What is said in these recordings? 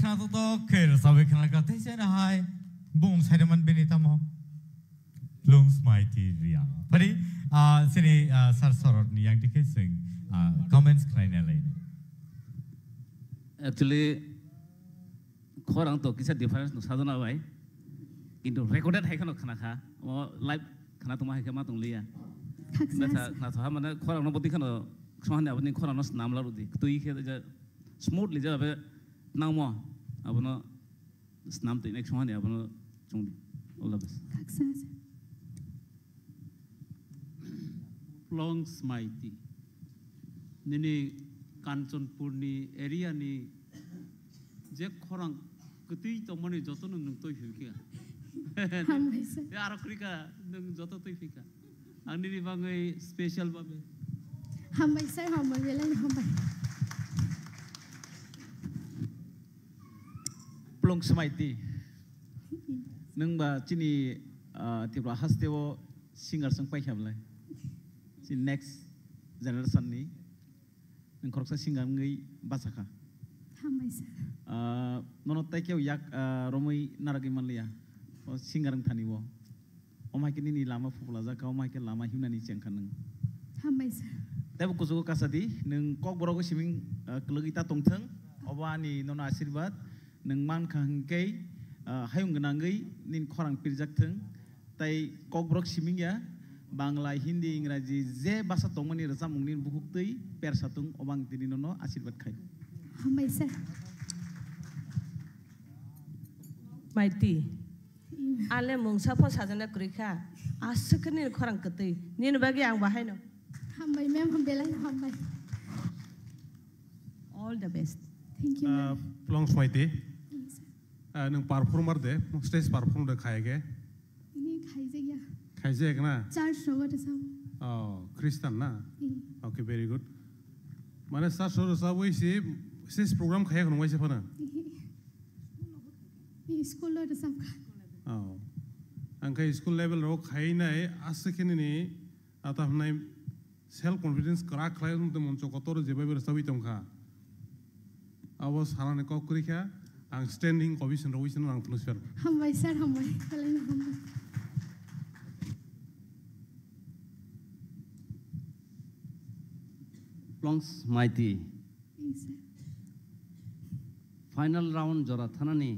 khana to kher sabe khana ka te se na hai bung sai man benita mo lungs mighty ria pari sini sar sorot ni yang dikhe sing comments khaina lai actually khorang to kisa difference no sadona bai কিন্তু রেকর্ডেড হাইখানো খানা খা ও লাইভ খানা তোমা হাইখা মা তুলিয়া না তো মানে খরানো বদি খানো সহানে আপনি খরানো নাম লারুদি তুই খে যে স্মুথলি যাবে নামো আপনো নাম তুই নেক্সট সহানে আপনো চুংদি অল দ্য বেস্ট প্লংস মাইতি নিনি কাঞ্চনপুরনি এরিয়ানি যে খরাং কতই তো মনে যত নং তুই হিকিয়া Arakrika nung joto tui fika. Ang nini bangay special babe. Hamay sir, hamay wala ni hamay. Plong smaiti. Nung ba chini tibra hastewo singer sang pai khablai. Si next generation ni nung koroksa singer ngai basaka. Hamay sir. Nono tai keu yak romoi naragi manlia. Singarang thani wo omai kini ni lama fupula za ka omai ke lama himna ni chengkhan nang hamai sir tebo kusugo kasadi nung kok boro ko siming klugita tongthang obani nona asirbat nung man khangkei hayung gnangai nin khorang pirjak thang tai kok boro siming ya bangla hindi ingraji je basa tongmani rajamung nin buhuktei persatung obang tini nono asirbat khai hamai sir maiti ale mungsa pho sajana krika asukni khorang kati nin bagi ang bahai no hambai mem hambela hambai all the best thank you plong smaiti nung performer de stage perform de khaige ini khaije ya khaije na church show de sam oh christian na okay very good mane sa show sa wei si stage program khaya khon wei se phana school de sam oh angkai school level ro khaina e asekini ni ata hnai self confidence kra khlai nung te moncho kotor jebe ber sabi tongkha abo sarane ko kurikha ang standing position ro wisin ang atmosphere hambai sir hambai kalena hambai Plongs mighty final round jora thanani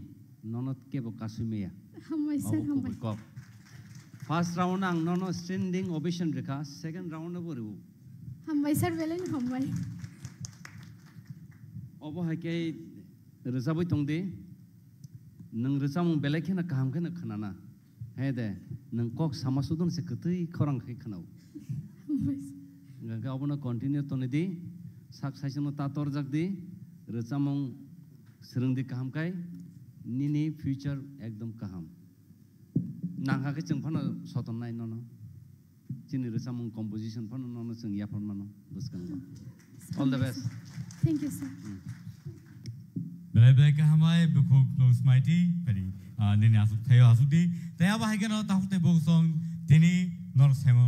nonot kebo kasumeya hambai sir hambai first round ang nono standing ovation rekha second round aboru hambai sir belen hambai obo haike rezabai tongde nang rezamung belekena kaham khena khanana hede nang kok samasudon se kutui khorang khai khanau ga obono continue tonedi sak saisano ta torjak di rezamung serengdi kaham kai nini future ekdom kaham nangha ke chung phano soton nai no chini resamung composition phano no chung ya phano no buskang all the best thank you sir bela bela ka hamai bukho close mighty pari nini asuk thayo asudi taya ba hageno tahute bok song tini nor semo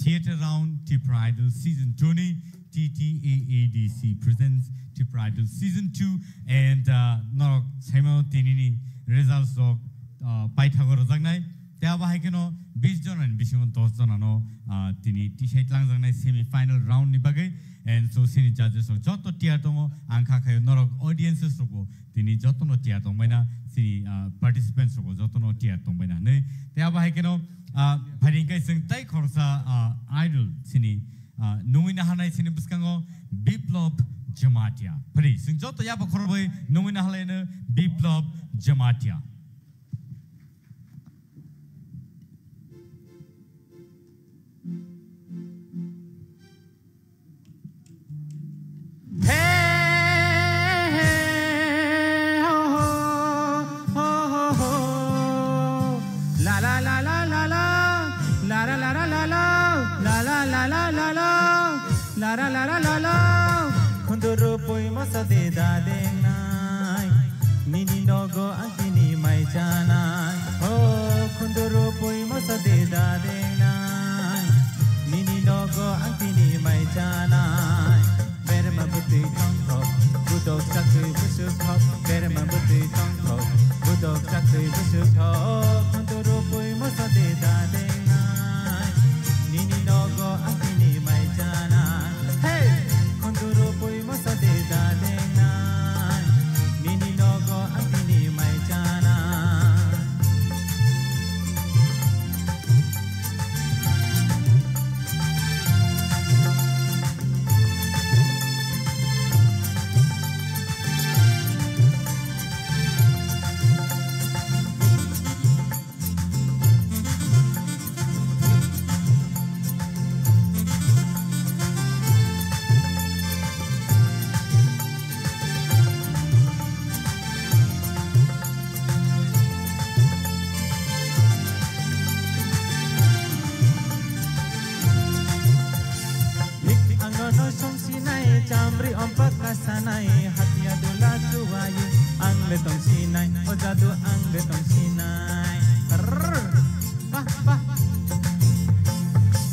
theater round Tipra Idol season 20 TTAADC presents Tipra Idol season 2 and nor semo tini results of paithagor jagnai taya ba hageno 20 jon and bisimo 10 jon ano tini t-shirt lang jangnai semi final round ni bagai and so sini judges so joto tiar tongo angkha khayo norok audiences roko tini joto no tiar tong baina sini participants roko joto no tiar tong baina nei taya ba hageno bharing kai sing tai khorsa idol sini nungina hanai sini buskango biplop jamatia phari sing joto ya ba khorbai nungina halaina biplop jamatia Kunduru pui masa de dadeng nai, nini nogo antini mai janai. Oh, kunduru pui masa de dadeng nai, nini nogo antini mai janai. Berma buti kong kong, budok sakui busuk kong, berma buti tong tho budok chak tui busuk tho konturu pui mosa de da deng nai nini nogo akini mai jana hey konturu pui mosa de da deng nai nini nogo akini mai jana Jamri ompak kasanai hati adulah cuayu ang letong sinai oh jadu ang letong sinai bah bah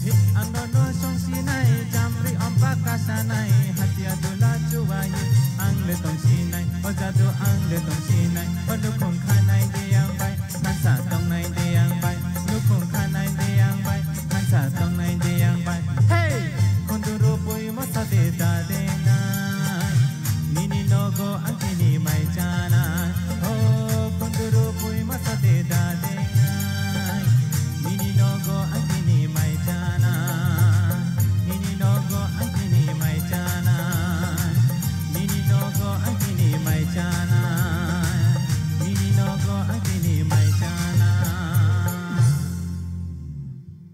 hit ang nono song sinai jamri ompak kasanai hati adulah cuayu ang letong sinai oh jadu ang letong sinai oh lukong kanai diang bay kansa tong nai diang bay lukong kanai diang bay kansa tong nai diang bay hey konduru pui masa de da de nogo antini mai jana oh konduru pui masa de da de nini nogo antini mai jana nini nogo antini mai jana nini nogo antini mai jana nini nogo antini mai jana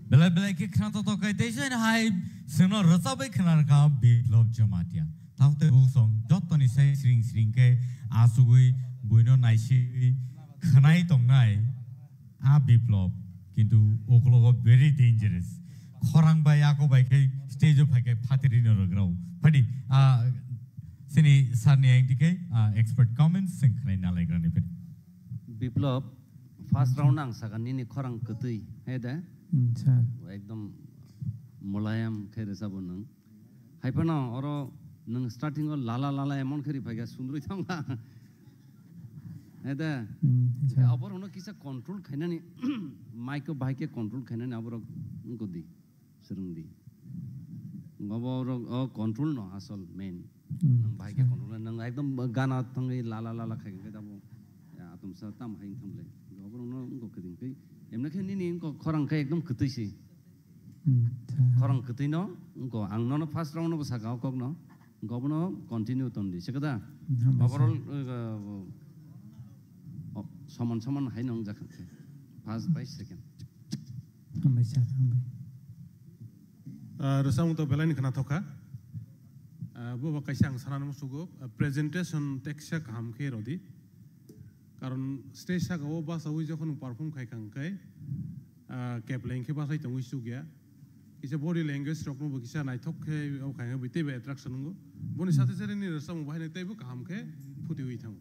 bela ke khana to kai te sen hai sino rasa bai khana ka biplop jamatia taute bosong jotoni sai sring ke asugui buino naisi khanai tongnai a biplop kintu oklogo very dangerous khorang bai ako bai ke stage of ke phatiri no rograu phadi sini sarni aitike expert comments sing khanai na laigrani pe biplop first round ang sagani ni khorang ketui heda sir ekdom mulayam khaire sabunang haipana oro nang starting o lala lala emon khari bhaiga sundroi thanga eda abor ono kisa control khaina ni mic ko bhai ke control khaina ni abor ngodi serungdi ngabor o control no asol main nang bhai ke control nang ekdom gana thangai lala lala khai ke dabo ya atum sa tam hain thamle abor ono ngo keding kai emna khani ni ko khorang kai ekdom khutui si khorang khutui no ngo ang no first round no sakao kok no Governor continue tondi. Sekada, overall, someone high nong jakan. Pass by second. Hambai sir, hambai. Rasam untuk bela ni kena thoka. Bu bakai siang saran musugo presentation text kaham ke rodi. Karon stage sa gawo bahasa uji jokon perform kai kangkai. Cap lengke bahasa itu uji juga. Kisah body language stroke nu kisah naik thok ke au kaya bete be attraction nunggu. Boni sate sate ni rasa mu bahaya nete bu kaham ke putih hui thang.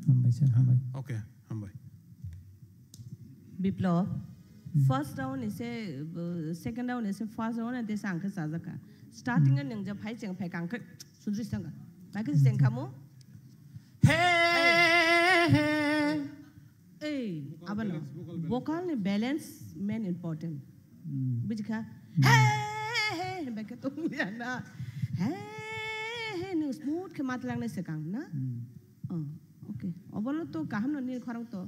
Hambai sir, hambai. Okay, hambai. Biplop first round is a second round is a first round and this angka saja ka starting an yang jab hai jeng pai kangka sundri sanga pai ke jeng kamu hey abano vocal ni balance main important bijka hey baik tu ni na hey ni smooth ke mat lang na sekang na okay abalo to kaham no ni kharang to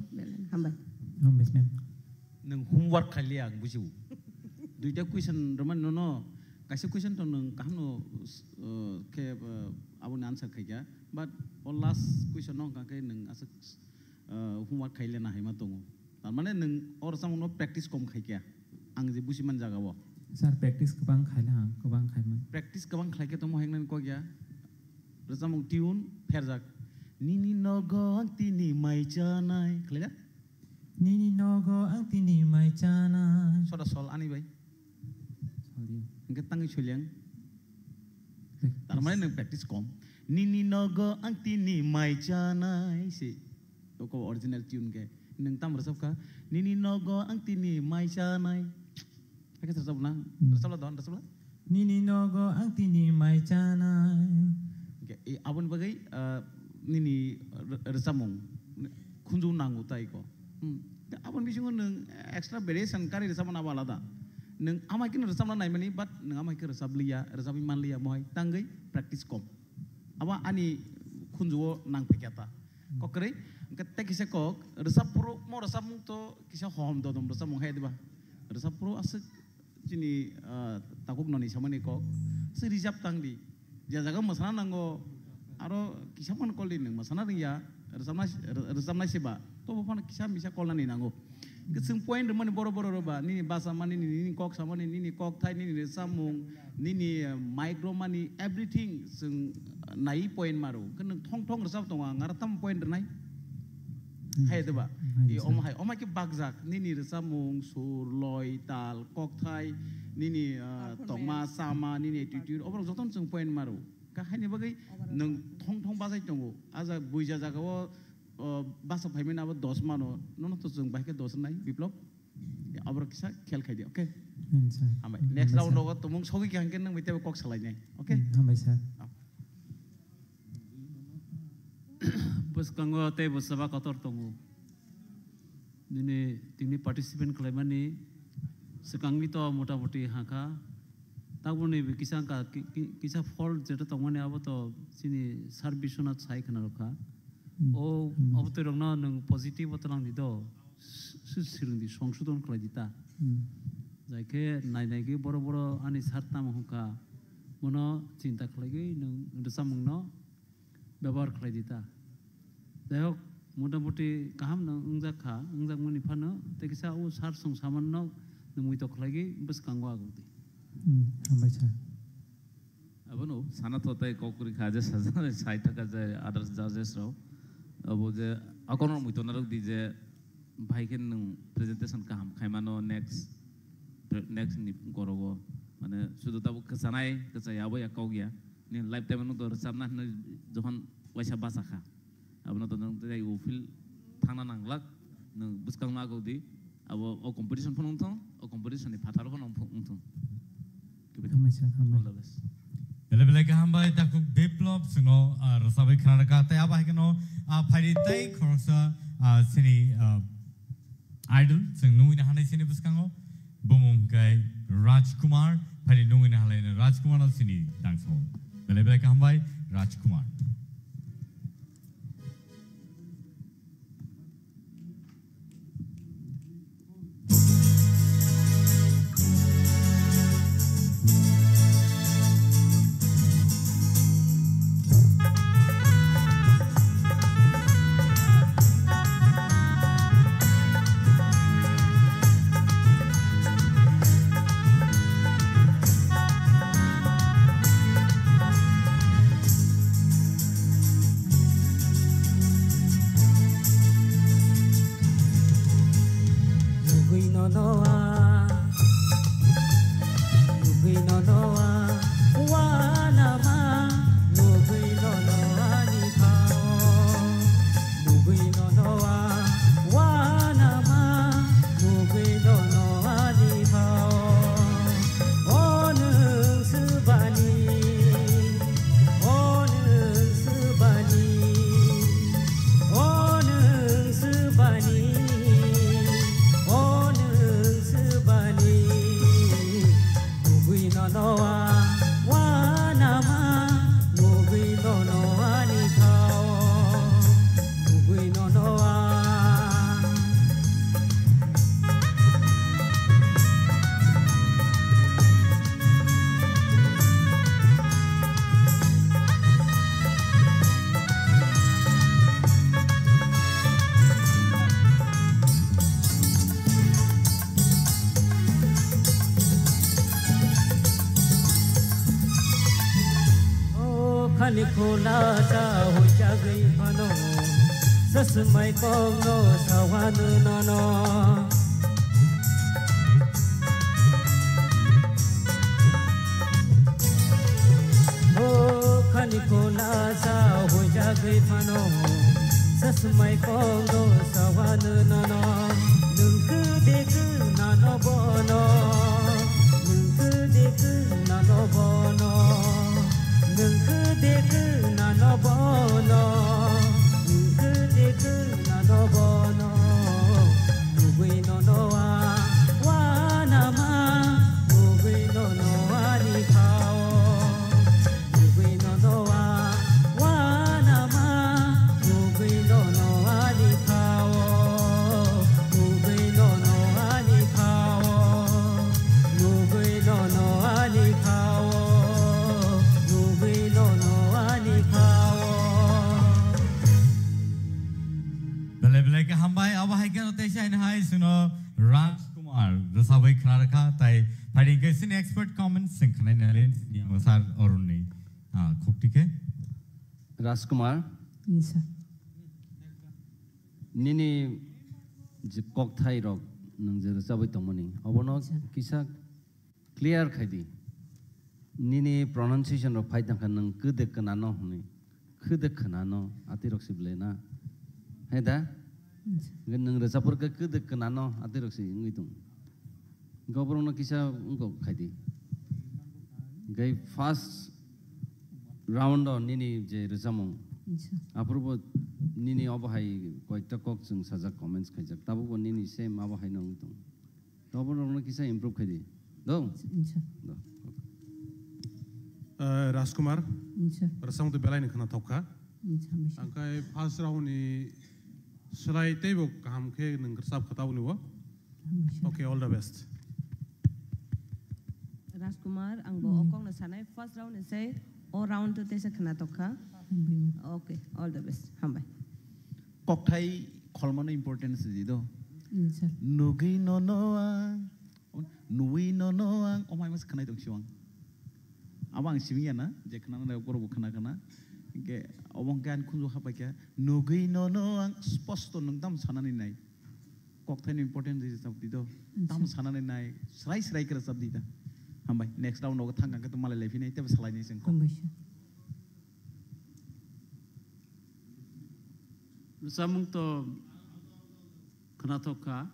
hambai hambai ma'am nung homework kali ang buju duita question roman no kasi question to nung kaham no ke abun answer kaya but all last question no ka ke nung as homework kali na hai ma tongo tar mane nung or sam no practice kom khai kya ang je busi man jaga wo sir practice kabang khai la kabang khai man practice kabang khai ke to mo hengnan ko kya rasam tune pherzak nini nogo tini mai chanai khala Nini nogo ang tini mai chana. Soda sol ani bay. Ingkat tangi chuliang. Tarmane nang practice kom. Nini nogo ang tini mai chana. Si. Toko original tune ke. Nang tam resap ka. Nini nogo ang tini mai chana. Apa resap na? Resap la don resap la. Nini nogo ang tini mai chana. Okay. Abun bagai nini resamong. kunjung nangu tai ko abon bisingo nung extra variation kari resam na balada nung amai kin resam na nai mani but nung amai kin resam iman liya mohai tanggai practice kom aba ani kunjuo nang pekyata kokre kete kise kok resam pro mo resam to kise hom do dom resam mohai diba resam pro asik jini takuk noni samani kok se rijap tangdi jaga masana nango aro kisa man kol din masana ria resam na seba to bapana kisa bisa kol nani nango keseng point remani boro-boro roba nini basa mani nini kok sama nini kok thai nini resamung nini micro money everything seng nai point maru kan thong resam tonga ngaratam point nai hai tu ba i omai ke bagzak nini resamung sur loi tal kok thai nini tongma sama nini attitude obrang joton seng point maru ka hai ni bagai nang thong basai tongo aja buija jagawo bahasa Paimin apa 10 mano, nono tu jeng baik ke 10 nai, biplop, abra kisah khel khai dia, okay? Amai, next round logo tu mung sogi kian kian nang mite kok salai nai, okay? Amai sir. Bus kanggo te bus sabak kotor tongu. Ini participant klaimani sekang itu muda-mudi haka. Tahu ni kisah fall jadi tongu ni apa tu sini service na sai kena loka. Oh, apa tu orang na nang positif atau nang itu, sirung di songsudan kalau kita. Jadi nai ke boro ani sarta mahuka, mana cinta kalau ke nang desa mungno, bebar kalau kita. Jadi muda-mudi kaham nang enggak muni pana, tapi kisah sar song saman nang mui to kalau ke bus kanggo aku tu. Amai sir. Apa no, sana tu tay kau kuri kaje saja, side tak kaje others judges rau. Abo je aku orang mui to narok di je baik kan presentation kaham, kaimano next ni korogo, mana sudah tahu kesanai kesaya abo ya kau gya, ni lifetime nu to resam na johan waisa basa kha, abo nu to nang tay ufil thana nanglak, nang buskang na kau di, abo o competition pun untung, o competition ni pataro pun untung. Amai sir, amai. Bela-bela hambai takuk biplop suno rasabai khana kate apa hikano phari tai khorsa sini idol sing nungi na hanai sini buskango bumung kai Rajkumar phari nungi na halai na Rajkumar na sini dangso bela-bela hambai Rajkumar Nikola sa hujagay pano sa sumay kong no sa wano no Oh kanikola sa hujagay pano sa sumay kong no sa wano no nungku deku nano bono nungku deku nano bono nungku deku nano bono nungku deku nano bono Ugui no noa Wanama Ugui no noa ni kao Ugui no noa Wanama Ugui no noa ni kao Ugui no noa ni kao Ugui no noa ni kao Ugui no noa ni kao Bele ke hambai awa hai ke note shine hai suno Rajkumar Rasabai Kharaka tai phari ke sin expert comments sing khanai nalen yang sar oruni khokti ke Rajkumar Yes, sir. nini je kok thai rok nang je rasabai tongmani obono kisa clear khaidi nini pronunciation rok phai tangkhan nang kude kanano huni kude kanano ati rok siblena heda nang rasapur ke kude kanano ati rok si ngitung goborno kisa ungko khaidi gai first round on nini je rasamong apurbo nini obahai koikta kok chung sajak comments khaijak tabu nini same abahai nang tung goborno kisa improve khaidi do do Rajkumar Yes, sir. rasam tu belai ni khana thokha Yes, sir. angkai first round ni selai tebo kaham ke nang sab khatau ni wo okay all the best Rajkumar, ang bo okong na sanay first round is say all round to tesa kanatoka. Okay, all the best. Hambay. Kok thai kholmano importance di do. Yes, sir. Nugi no noang, nui no noang. Oh my mas kanai tong siwang. Abang siwing na, je kana na koro kana kana. Ke obong kan kunju hapai ke nugi no noang sposto nung dam sanani nai. Kok thai important di sab di do. Dam sanani nai. Serai serai kera sab di da. Hambai next round oga thang ka to malai lefi nai te salai ni sing ko. Hambay siya. Samung to kanatoka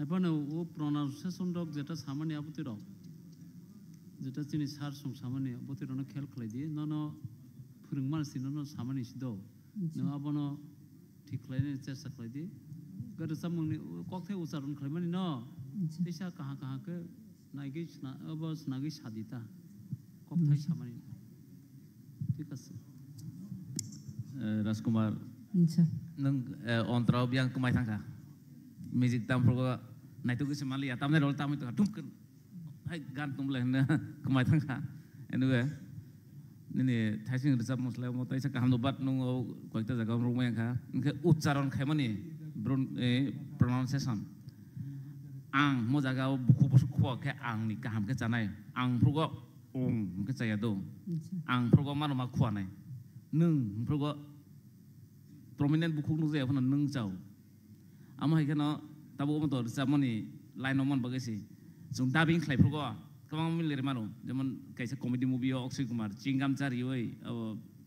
এপনে ও pronunciation rock যেটা সামান্য আপত্তি রক যেটা তিনি সার সং সামান্য আপত্তি রক খেয়াল খালাই দিয়ে ন फोरोंमान सिनो सामानि सिदो नों आबनो ठीक खालायनो चेष्टा खालाय दि गरसा मुंनि कक्थे उच्चारण खालायमानि न तेसा कहा के नायगि सना अब सनागि सादिता कक्थाय सामानि ठीक আছে Rajkumar Insya. nung ontrau biang kumai tangka music tampro nai tu kesemali ya tamne rol tamu itu tumken hai gan tumle na kumai tangka enu ini thasing resap muslim mo tai sa kaham dobat nung ko ekta jaga rum yang ka ke ucharon khaimani pronunciation ang mo jaga buku buku kho ke ang ni kaham ke janai ang progo ke chaya do ang progo manu ma khwa nai nung progo prominent buku nu je phana nung chau ama hikana tabu mo to samani line on bagasi jung dabing khlai progo kamang milir manu যেমন kaisa comedy movie Akshay Kumar chingam chari oi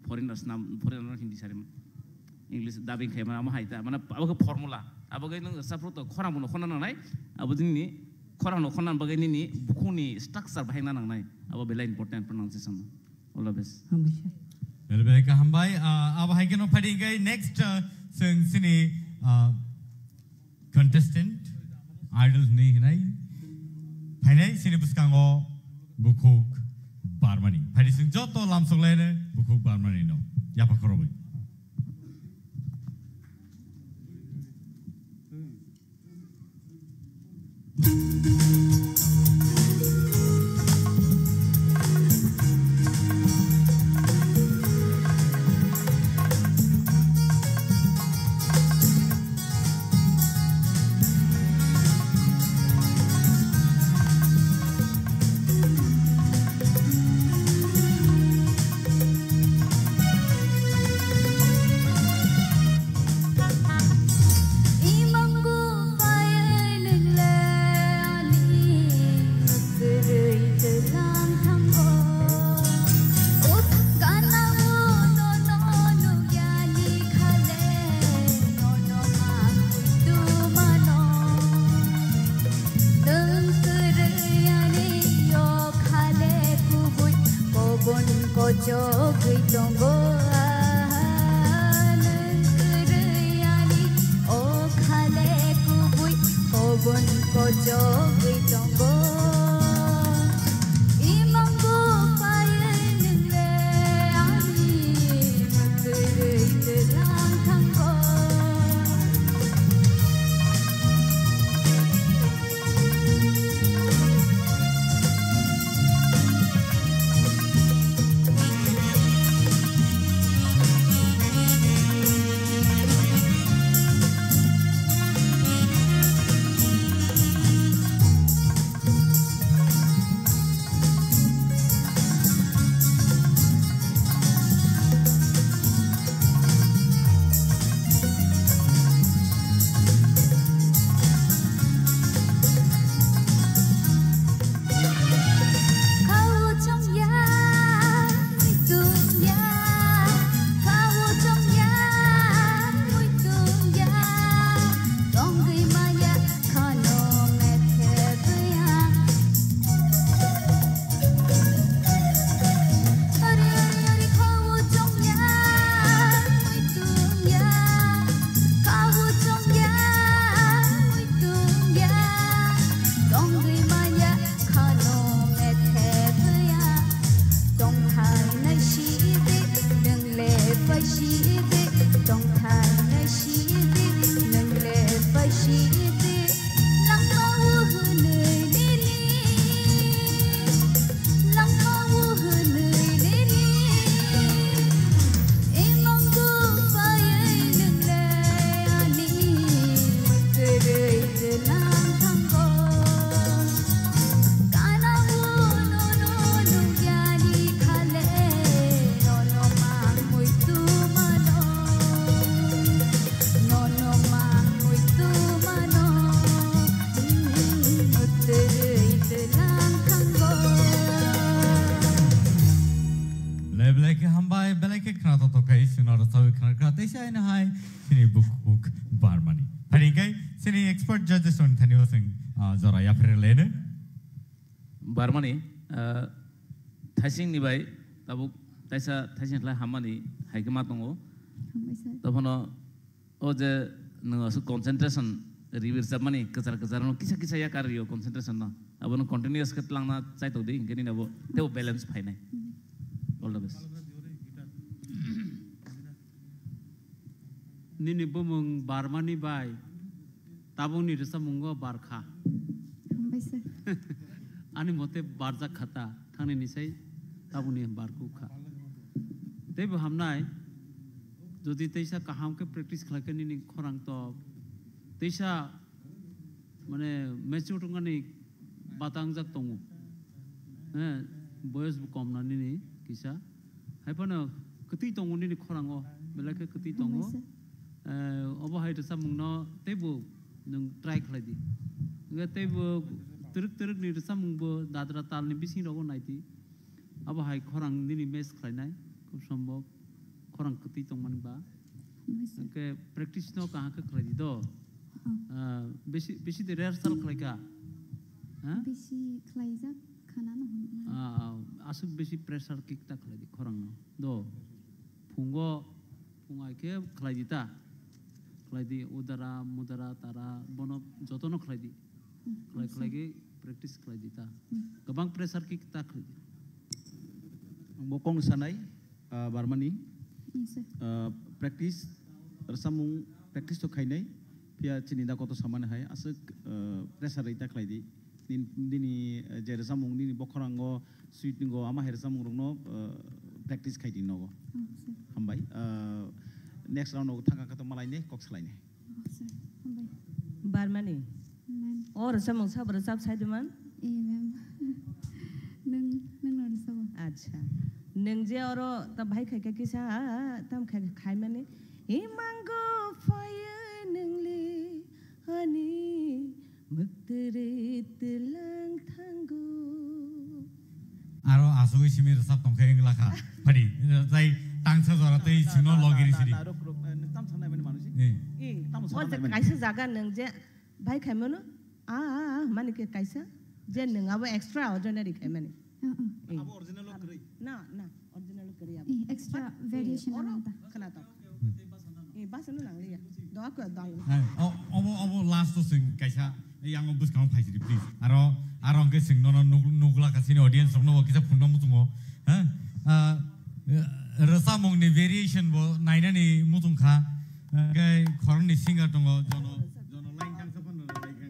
foreigners nam foreigner hindi sari english dubbing khay ama haita mana abaga formula abaga nung sapro to khora muno khona nai abudini khora no khona bagai ni bukuni structure bahina nang nai aba bela important pronunciation all the best Berbeda ke hambai aba hai keno phadi gai next sing sini contestant idol ni hinai Phainai sini puskango bukuk barmani. Phadi sing joto lamsong lene bukuk barmani no. Yapa korobi. Imanggu bun ko jo gui tong bo imang bu pai ning le ani mukre te lang thang bo expert judges on Thanyo Singh Zora Yapirlene Barmani Thasing ni bai tabuk taisa Thasing la hamani haikama tongo tapono oje no su concentration review samani kasar no kisa ya karyo concentration na abono continuous ketlang na chai to ding keni nabo te balance phai nai all the best nini bumung Barmani bai tabung ni rasa mungo barkha ani mote barja khata thangni nisai tabung ni barku kha tebe hamnai jodi teisa kaham ke practice khlake ni khorang to teisa mane mature ngani batang jak tongu boys kom na ni kisa haipana kati tongu ni khorango belake kati tongu obo hai rasa mungno tebu nung try khladi ngate bo turuk ni resam bo dadra tal ni bisi rogo naiti abo hai khorang ni mes khlainai khub sambhav khorang kati tongman ba ke practice no kaha ka khladi do bisi de rehearsal khlaika ha bisi khlaija khana no asu bisi pressure kick ta khladi khorang no do fungai ke khladi ta khladi udara mudara tara bono jotono khladi khlagi practice khladi ta gabang pressure ki ta khladi bokong sanai Barmani practice rasamung practice to khainai pia chini da koto saman hai asuk pressure ita khladi dini je rasamung dini bokhorango sweet ngo ama her rasamung rungno practice khaidi nogo hambai next round of thanga kato malai ne kok slai ne Barmani or samung sab rasab sai duman ma'am nang rasab acha nang je oro ta bhai khai ka kisa tam khai mane e mango fire nang le hani muktere tilang thango aro asu simi rasab tong kheng la kha phadi tai tang sa zora tai sino logiri siri tam sanai bani manusi tam sanai bani kaisa jaga nang je bhai khai mano mane ke kaisa je nang abo extraordinary khai mane abo original kari na original kari abo extra variation nata kana ta bas nu lang liya do ko dang obo last to sing kaisa yang bus kamu pasti please. Arong ke sing nono nugla kasini audience nono kita pun namu tunggu. Rasa mong ni variation bo naina ni mutung kha. Kay korang ni singer tunggu jono line kang sepan nono line kang.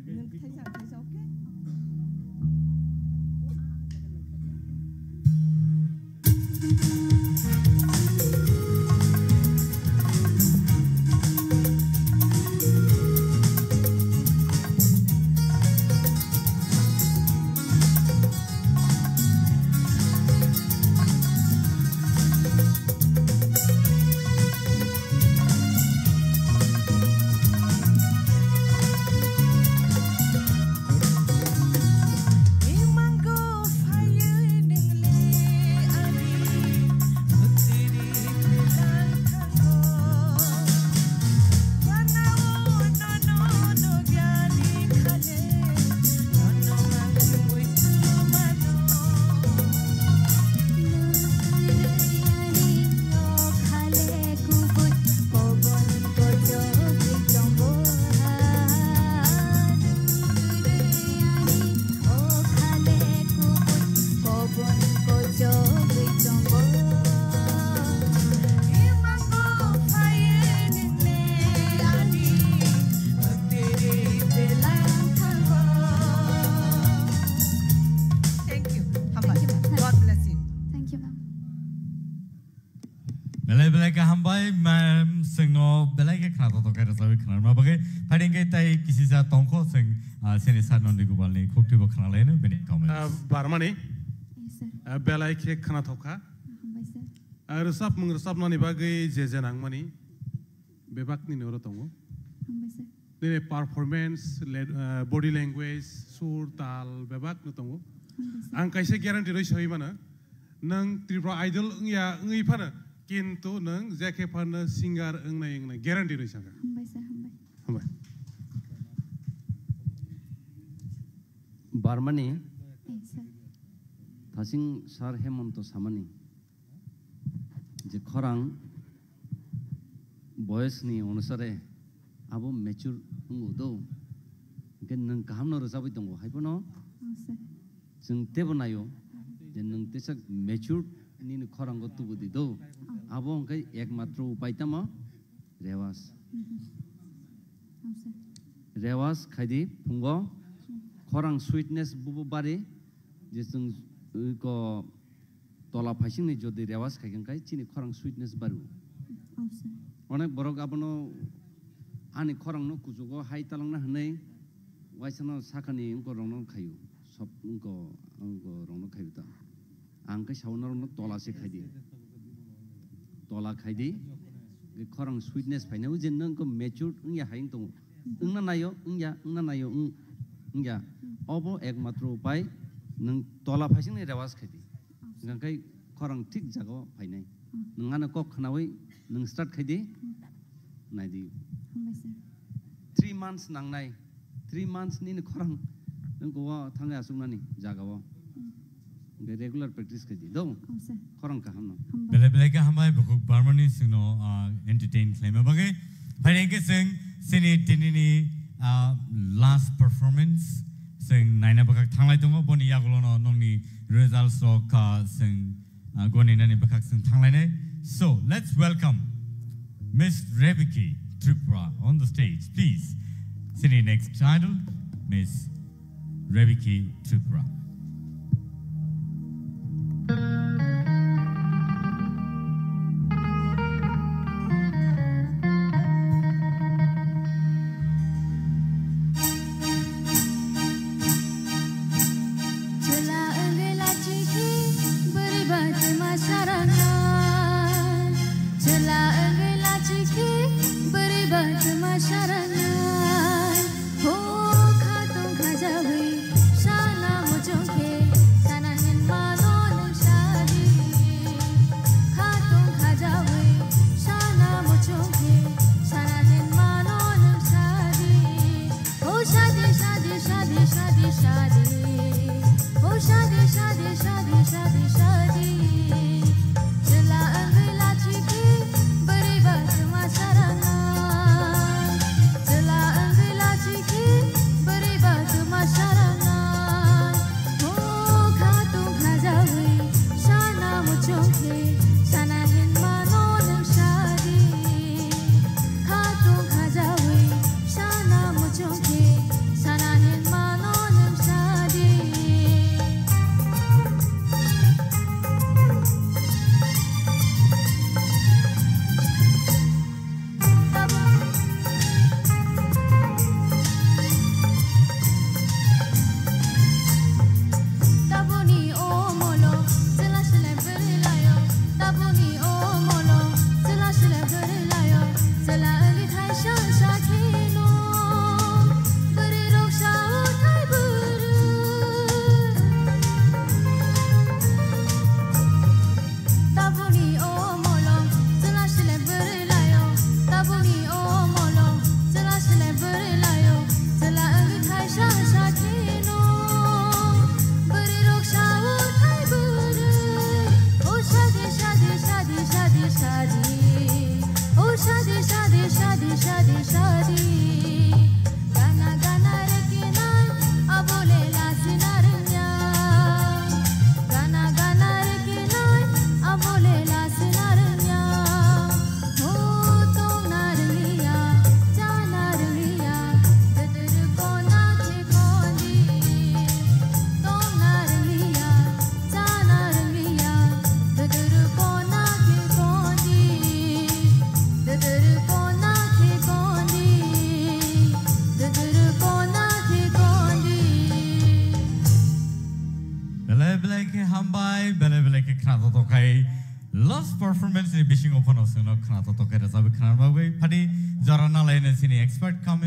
Belai ke hambai mam sengno belai ke kerana tu kerana sahaja kerana apa ke paling ke tai kisi sa tongko seng seni sa non digubal ni kukti bo kerana lain beni kamu. Barmani. Belai ke kerana tu ka. Resap mengesap nani bagai jejenang mani. Bebak ni orang tongko. Ini performance, body language, sur tal bebak ni tongko. Angkai se guarantee roi sahaja mana. Nang Tripura Idol ya ngi pana. Kintu nang jake pana singer engnai guarantee roi sanga. Hambai. Barmani. Thasing sar Hemanto samani. Je khorang boys ni onusare abo mature ngudo. Gen nang kaham no rosabi tongo haipono. Jeng tebonayo. Je nang tesak mature ni khorang gotu budi do. Abo angkai ekmatro upai tama rewas. Rewas khadi pungo khorang sweetness bubu bari jesung ko tola phasing ni jodi rewas khaikan kai chini khorang sweetness baru. Onek borok abono ani khorang no kujugo hai talang na hanai waisano sakani unko rong no khayu sob unko rong no khayu ta angkai sauna no tola se khadi. Tola khaidi, korang sweetness pai nau jen nang ko mature ya haing tong, na nayo ya, obo ek matro pai nang tola phasing ni rewas khaidi, nang kai korang tik jago pai nai, nang ana kok khanawai nang start khaidi, nai di. 3 months nang nai, 3 months ni korang nang ko wa thang ya sung nani jaga wa. Regular practice kadi do korang kaham no belai ke hambai bukuk Barmani singno entertain claim bagai paling ke sini ni last performance sing naina bakak thanglai tongo boni yagulo no nongni results so ka sing goni nani bakak sing thanglai ne. So let's welcome Miss Rebiki Tripura on the stage, please. Sini next idol, Miss Rebiki Tripura. Bari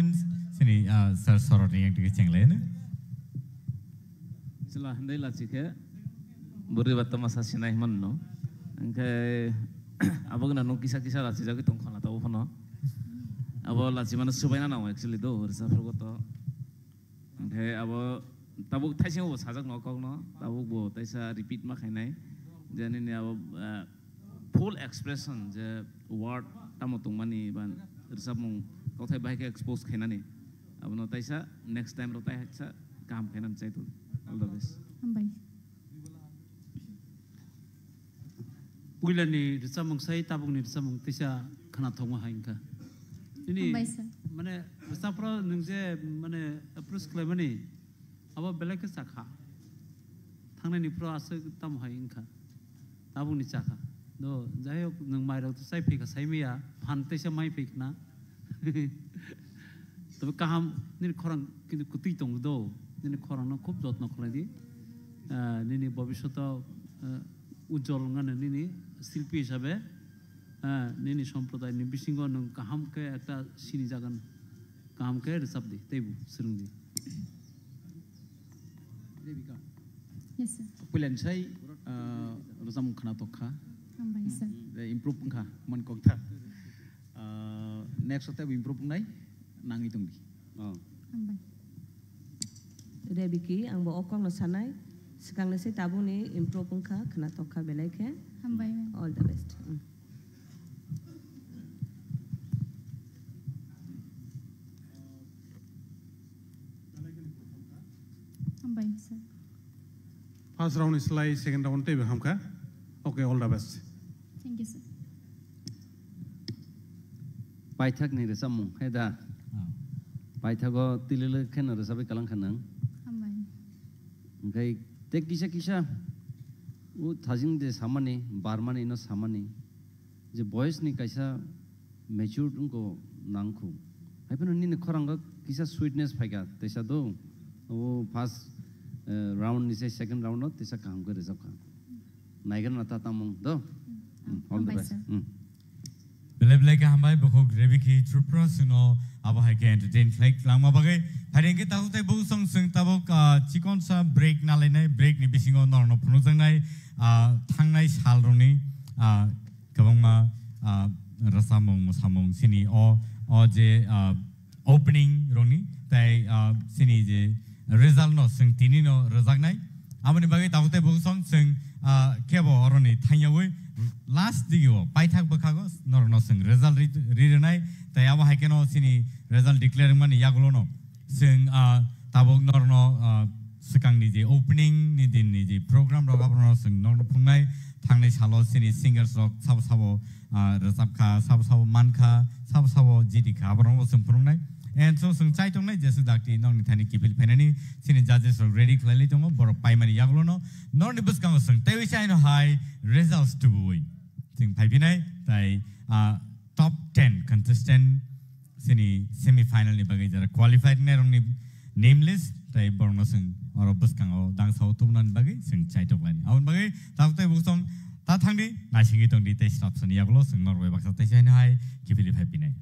province sini sir sorot yang tiga cenglen. Sila handai lah cike, beri batu masa sinai mana, angkai apa kena nong kisah lah cijak itu kan atau apa no, apa lah cuma supaya na actually do, rasa pergoto, angkai apa tabuk thai sih sajak nokok no, tabuk bo thai sa repeat mak nai, jadi ni apa full expression je word tamu tung mani ban rasa mung kau thai bahaya expose kena ni, apa no thai sa next time rotai sa काम करना चाहिए तो all the best. Ambai. Puila ni rasa mung sai tabung ni rasa mung tisa khana thongma hainka. Ini Ambai sir. mane rasa pro nungje mane approach klemani aba belak sakha. Thangna ni pro asa tam hainka. Tabung ni sakha. Do jai nung mai ro sai phika sai miya phan tisa mai phikna. Tapi kaham ni korang kini kuti tong do. Nini korang na খুব যত্ন করে দি nini ভবিষ্যতে উজ্জ্বল গানে nini শিল্পী হিসাবে nini সম্প্রদায় ni bisingo nung kahamke একটা sini jagan kahamke resap di tebu serung di Yes sir. Pulen sai rozam khana tokha Ambai sir. improve kha man kokta next step improve nai nang itung di Ambai. Rebiki ang bo okong nasanay sekang nasi tabu ni improve pungka kena toka belai ke Ambai ma'am. all the best. Ambai sir. First round is like second round tebe hamka. Okay, all the best. Thank you sir. Paithak ni rasa mung, hai dah. Paithago tilile kena rasa be kalang kanang. Ambai. Gai te kisah वो थाजिंग दे सामाने बारमाने इनो सामाने जे बॉयज ने कैसा मैच्योर उनको नांगखु है पर उन्हीं ने खोरंगा किसा स्वीटनेस फाइगा तैसा दो वो फर्स्ट राउंड निसे सेकंड राउंड नो तैसा काम करे सब काम नाइगन नता तामंग दो all the best Bela-bela ke hambai bokok rebiki trupra suno aba hai ke entertain like langma bagai hari ke tahu tai bu song sung tabok chikon sa break na lenai break ni bisingo nor no phunu jang nai thangnai sal roni kabangma rasamong musamong sini o je opening roni tai sini je result no sung tini no razak nai amani bagai tahu tai bu song sung kebo oroni thangyawi last digo paithak bakago nor no sing result readinai tai aba haikeno sini result declaring man yagulo no sing tabok nor no sekang ni je opening ni din ni je program ro gabro sing nor no pungnai thangnai salo sini singers rok sabo resap kha sabo mankha sabo jidi kha abro sing pungnai and so sung chai tong nai jesu dakti nor ni thani kipil penani sini judges are ready clearly tong bor paimani yagulo no nor ni bus kang sung tai chai no high results to boy sing paipinai tai top 10 contestant sini semi final ni bagai jara qualified ne rong ni name list tai borno sung or bus kang dang sau tum nan bagai sung chai tok lani aun bagai tak tai busong ta thangdi na singi tong di tai stop sani yagulo sung nor wei baksa tai chai no high kipil paipinai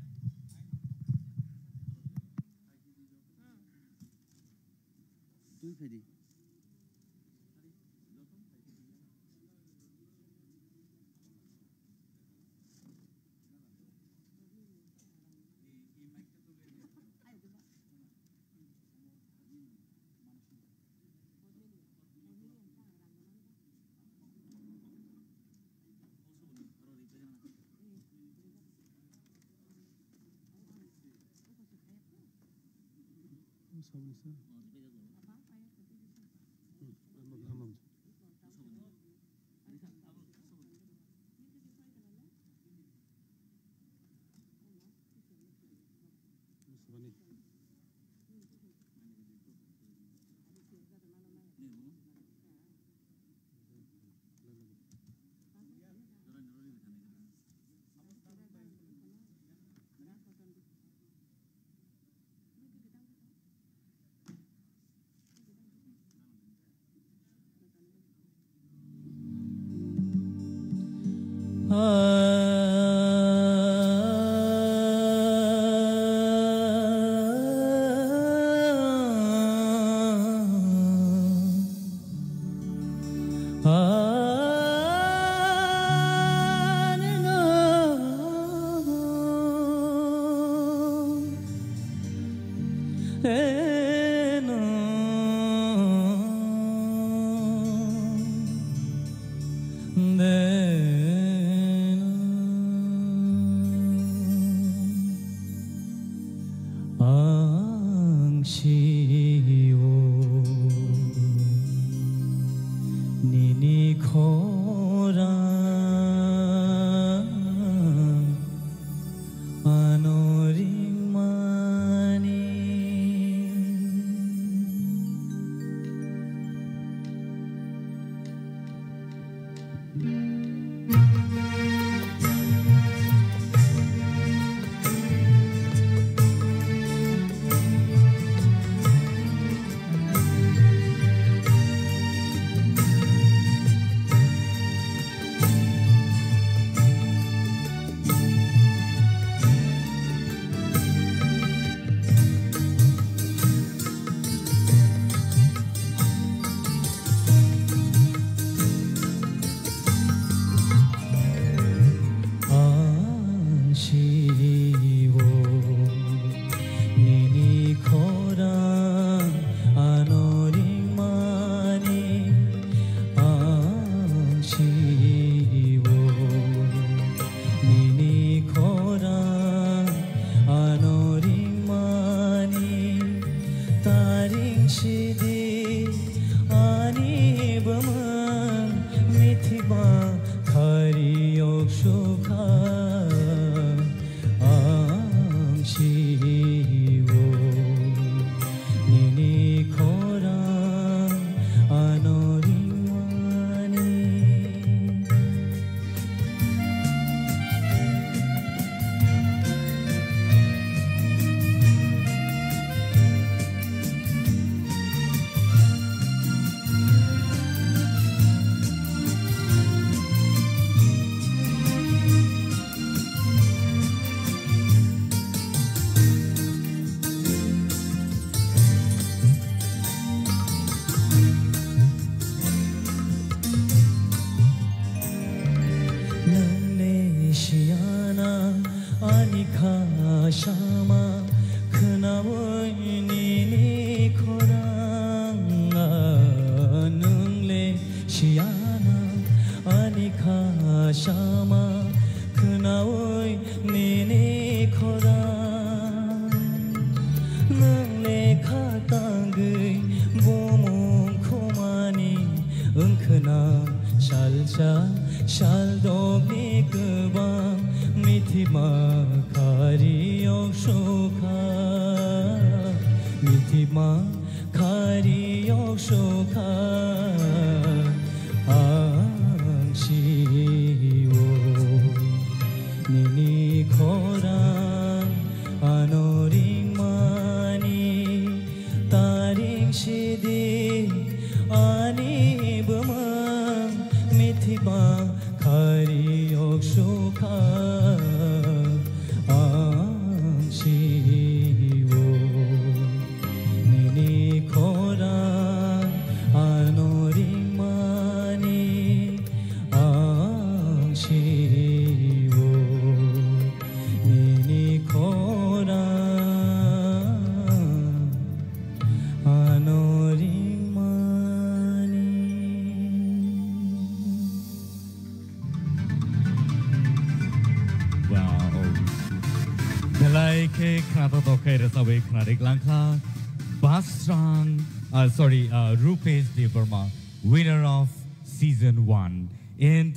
Rupesh Devarma, winner of season 1. And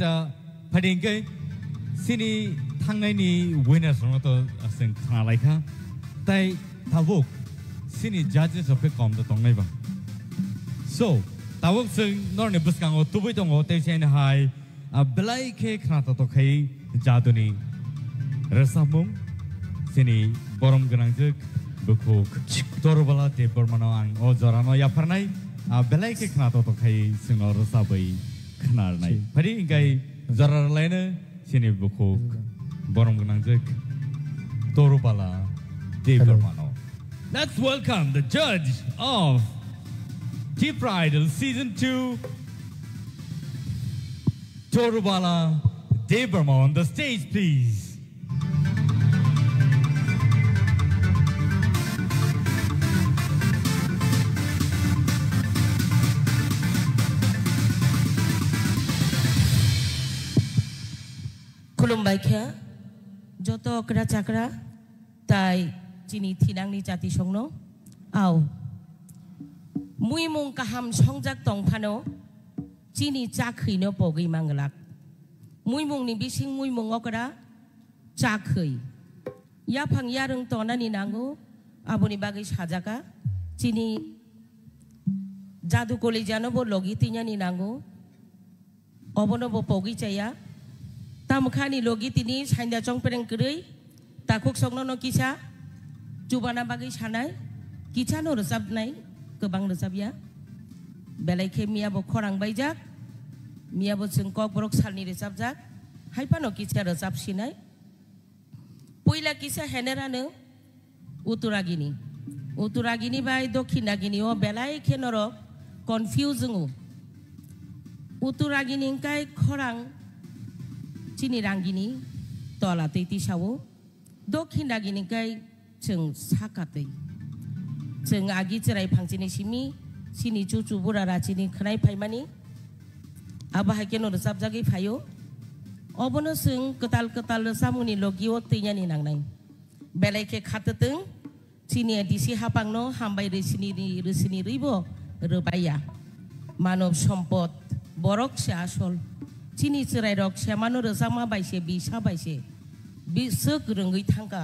Padinke, Sini Tangani winners from the Sinkalaka, Tai Tavuk, Sini judges of the Com the Tongneva. So, Tavuk Sing, Norne Buskango, Tubitongo, Teshan High, a Blaike Knatoke, Jaduni, Resamum, Sini, Borom Granjuk. Bukuk Torubala de Burmano and Ozorano Yaparnai, a Belake Knato Kai, Sinor Sabai, Knarnai. Padi Gai Zoralena, Sini Bukuk, Borom Granjuk, Torubala de Burmano. Let's welcome the judge of Deep Idol Season 2, Torubala de Burmano on the stage, please. खुलुमबाय खे जत अकरा चाकरा ताई चिनी थिनांगनि जाति संनो आव मुई मुं काहाम संजाक तंफानो चिनी चाखैनो पगै मांगलाक मुई मुंनि बिसिं मुई मुं अकरा चाखै याफां यारों तनानि नांगौ आबुनि बागै साजाका चिनी जादु कलेजानो बो लगी ति냐नि नांगौ अबनो बो पगै चाया तामखानि लगी तिनि साइन्दा चंपेरें करै ताकुक संनो किसा जुबाना बागै सानाय किसानो रोजाबनाय गोबां रोजाबिया बेलायखे मियाबो खरां बायजाक मियाबो जों ककबरक सालनि रोजाबजाक हायफानो किसा रोजाबसिनाय पयला किसा हेनेरानो उतुरागिनी बाय दक्षिणागिनी ओ बेलायखे नर कन्फ्यूजिंग उतुरागिनी काय खरां चिनी रांगिनी तला तैति सावो दक्षिणागिनी काय जों साकातै जों आगि चिराय फांसिनि सिमि सिनि चुचु बुरा राचिनि खनाय फायमानि आबाहायके न रोजाबजागै फायो अबनो जों कताल सामुनि लगियो तैयानि नांनाय बेलायखे खातोतों चिनि दिसि हापांनो हामबाय रोसिनि रैबो रोबाया मानव सम्पद बरक से आसल चिनि चिराय रक सेमानो रोजामा बायसे बिसा बायसे बिसोक रोङै थांगा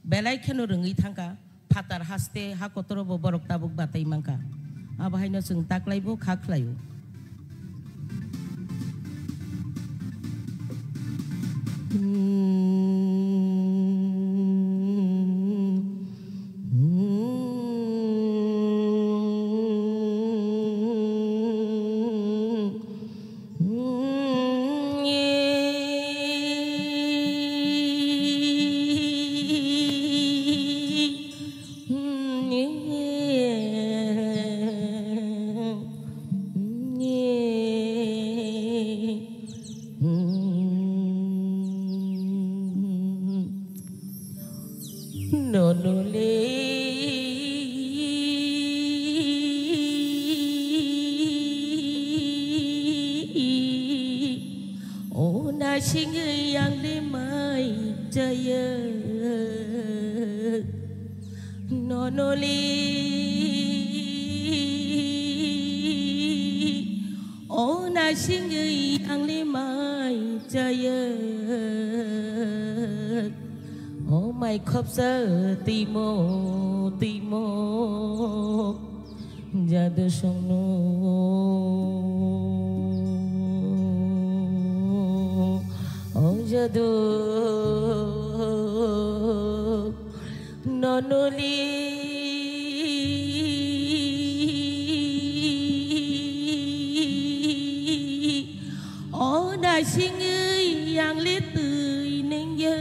बेलायखेनो रोङै थांगा फातार हास्ते हाकतरबो बरक ताबुक बाताय मांका आबाहायनो जों ताक्लायबो खाख्लायो Timo jadu songno oh jadu nonoli oh đại sinh ơi yang lết tươi nên nhớ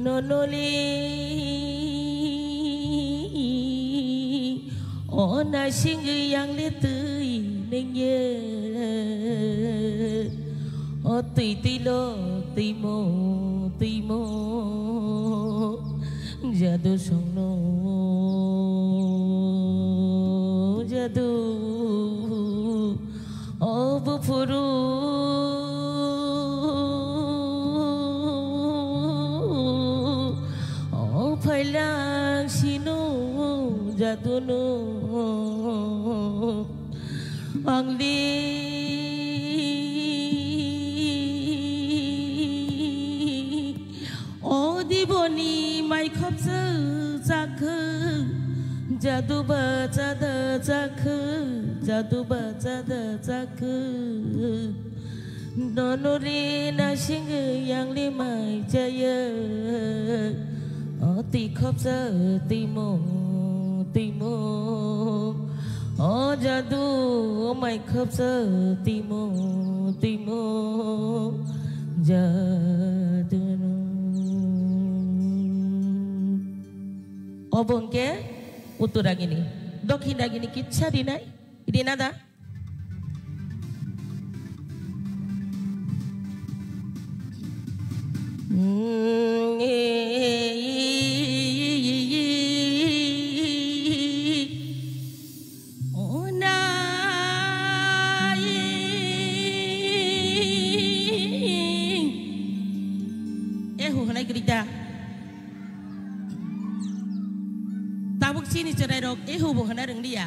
nonoli oh na sinh yang lết tươi nên nhớ oh tì lo timo jadu songno jadu oh bufuru phailang sino jadunu angli o diboni mai khop sơ zakh jadu ba jada zakh jadu ba jada zakh nonori na sing yang li mai jaya tì khóc giờ timo oh jadu mày khóc giờ timo jadu obongke uturagini dokhindagini kichha dinai idinada rok ihu bu hana reng dia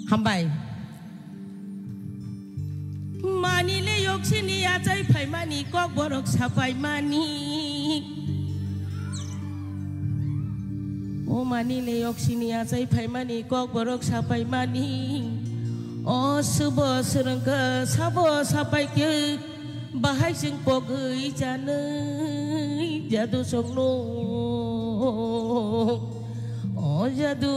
hambai mani le yok sini ya chai phai mani kok borok sapai mani o mani le yok sini ya chai phai mani kok borok sapai mani o subo surangka sabo sapai ke bahai sing pogui janai jadu songno o jadu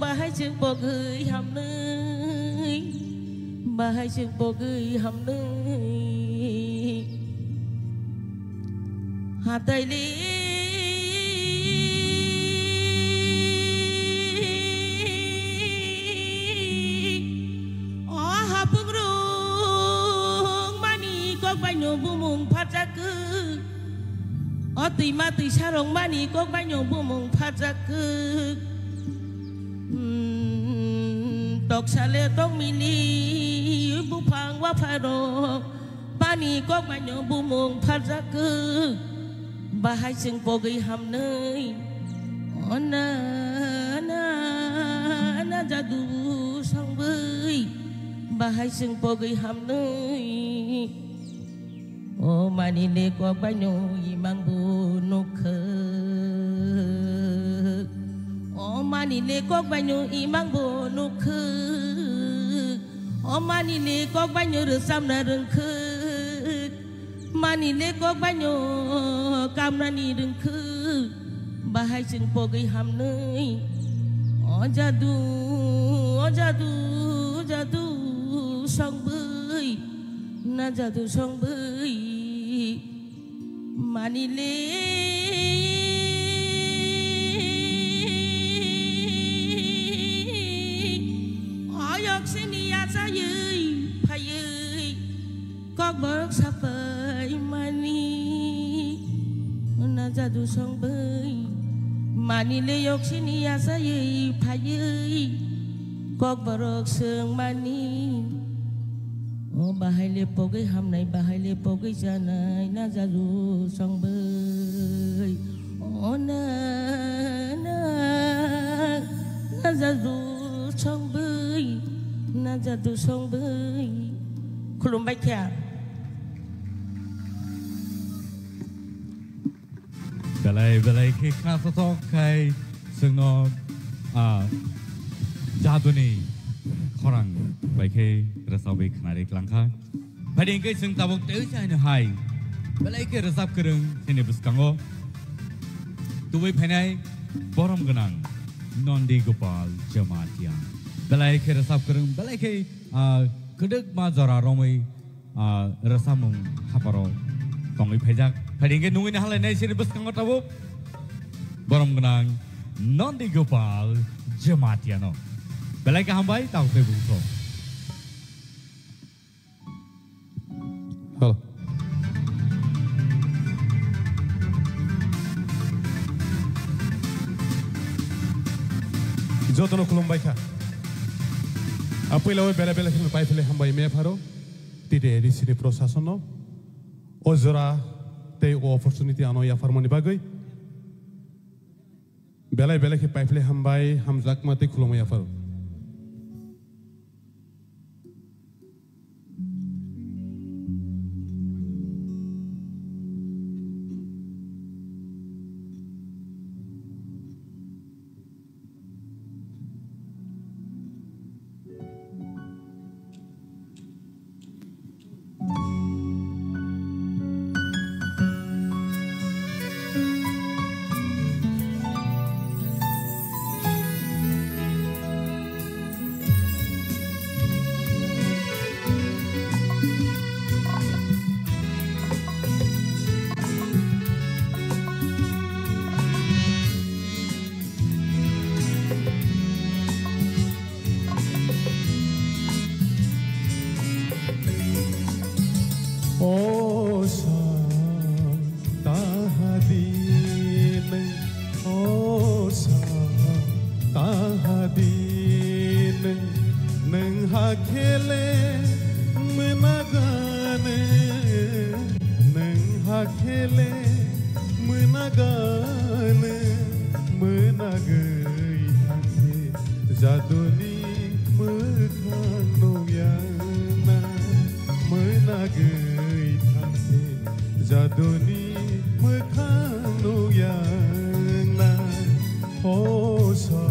bahai sing pogui hamnai bahai sing pogui hamnai hatai li bumung phajaku oti mati sarong mani kok banyo bumung phajaku tok sale tok mili bupang wa pharo pani kok banyo bumung phajaku bahai sing pogi hamnei ona na jadu sangbei bahai sing pogi hamnei o mani le ko banyo imang bunuk o mani le ko banyo imang bunuk o mani le ko banyo resam na reng mani le ko banyo kam na ni reng bahai sing pogi hamnei o jadu sang bơi na jadu sang bơi mani le ayok sini ya sayui phayui kok borok sapai mani na jadu sang bơi mani le yok sini ya sayui phayui kok borok seng mani o bahai le pogai ham nai bahai le pogai janai na jadu song bơi o na jadu song bơi na jadu song bơi khulum bai kya belai ke khna so kai sungno jadu ni khorang bai ke rasau bai khna re klangkha pading ke sung tabok teu chai na hai belai ke rasap kereng sini buskango tuwai phanai borom ganang nondi gopal jamatia belai ke rasap kereng belai ke kedek ma jara romai rasamung haparo tongi phajak pading ke nungin halai nai sini buskango tabok borom ganang nondi gopal jamatia no belai ke hambai tau te bungso Halo. Jotono kulumbai kha. Apoi lawe bela khin pai phele hambai me pharo. Tide edi sini prosasono. Ozora te o opportunity ano ya farmoni bagai. Bela khin pai phele hambai hamzak mate kulumai ya pharo. menagane menagai tangke jadoni mekano yana menagai tangke jadoni mekano yana osa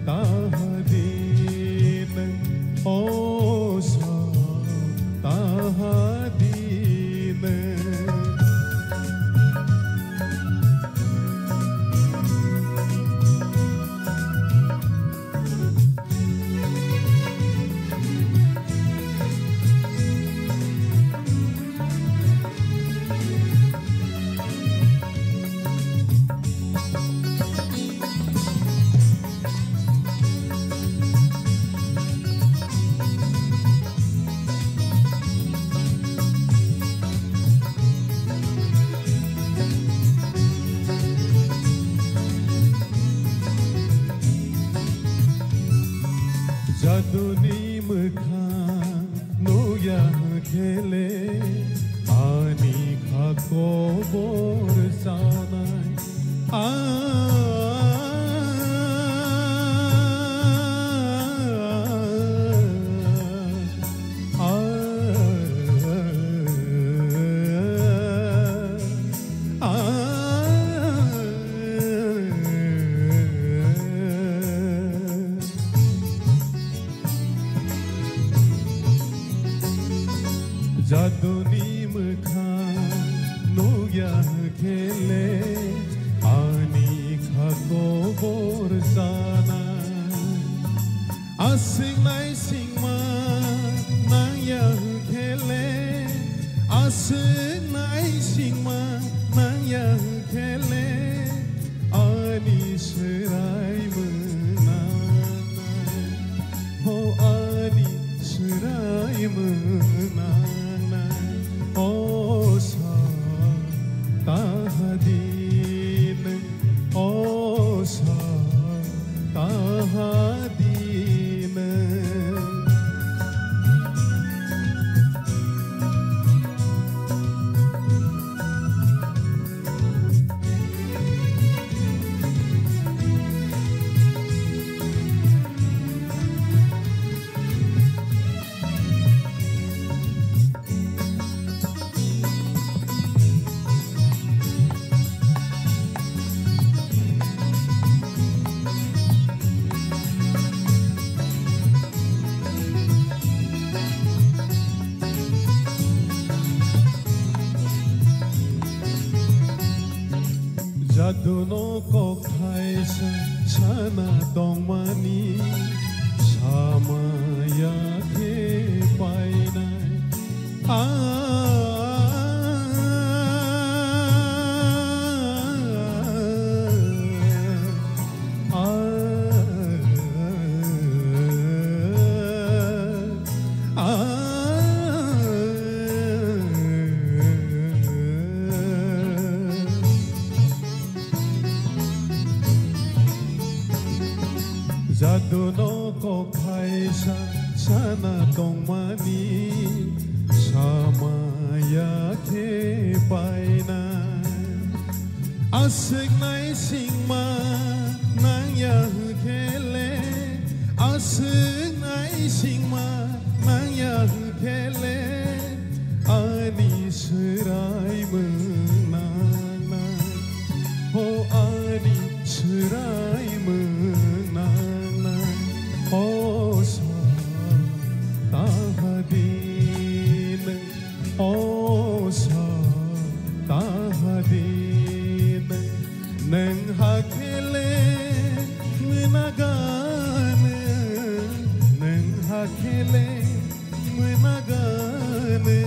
tahadin osa tahadin Jaduni mekano yang kele ani khako borsanai Jaduni mekano yang kele ani khako borsanai asing nai sing ma nang yang kele asing nai sing ma nang yang kele ani serai menanai ho ani serai menanai osa tahadin osa tahadin Jaduno kok thaisa sana dongmani sama ya ke painai Jaduno kok kaisa sana dongmani sama ya ke painai asik nai sing ma nang yang kele asik nai sing ma nang yang kele ani serai menanai ho ani serai menanai osa tahadin osa tahadin neng hakele menagane neng hakele menagane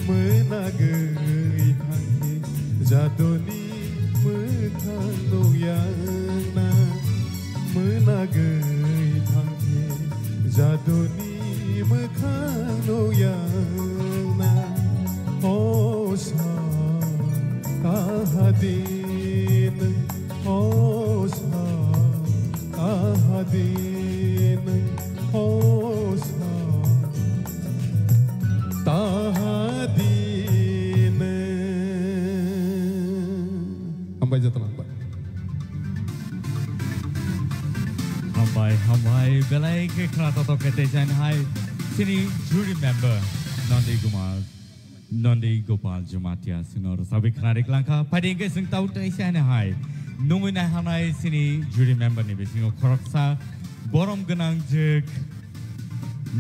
menagai tangke jadoni mekano yana menagai tangke jadoni mekano yana osa tahadin osa tahadin osa tahadin ke khana to ke te jan hai sini jury member Nandi Gopal Jumatia Sinor Sabi khana rik langka pading ke sing tau te jan hai nungui na hanai sini jury member ni besingo khoroksa borom ganang jek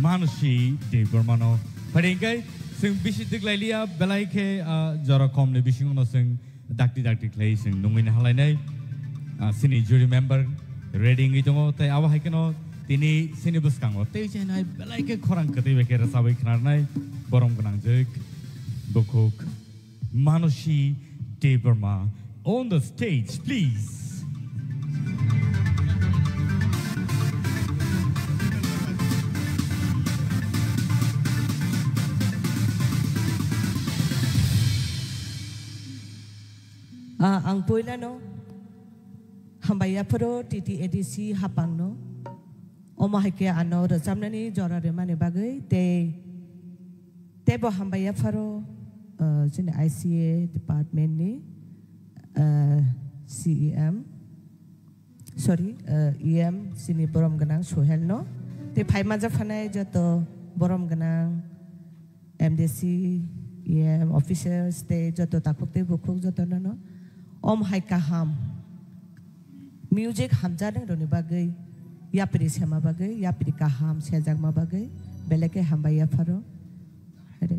manushi de bermano pading ke sing bisi diklailia belai ke jara kom ne bisingo no sing dakti klai sing nungui na halai nai sini jury member reading itu tay awak hikeno tini sini buskango tay janai belai ke korang ketai beker sabai kenarnai borom kenang jek bokok Manushi Deberma on the stage please. Ang poila no hambaya pro titi edisi hapang no omahike ano razamnani jora remane bagai te bo hambaya pro jine ICA department ni CEM sorry EM sini borom ganang sohel no te phai maja phanai joto borom ganang MDC EM officers te joto takukte bukhuk joto no om hai kaham music hamjadeng roni bagai yapri sema bagai yapri kaham sejak ma bagai beleke hambaya faro hare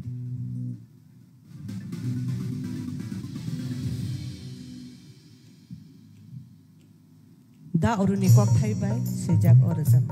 da oruni kok thai bai sejak orasam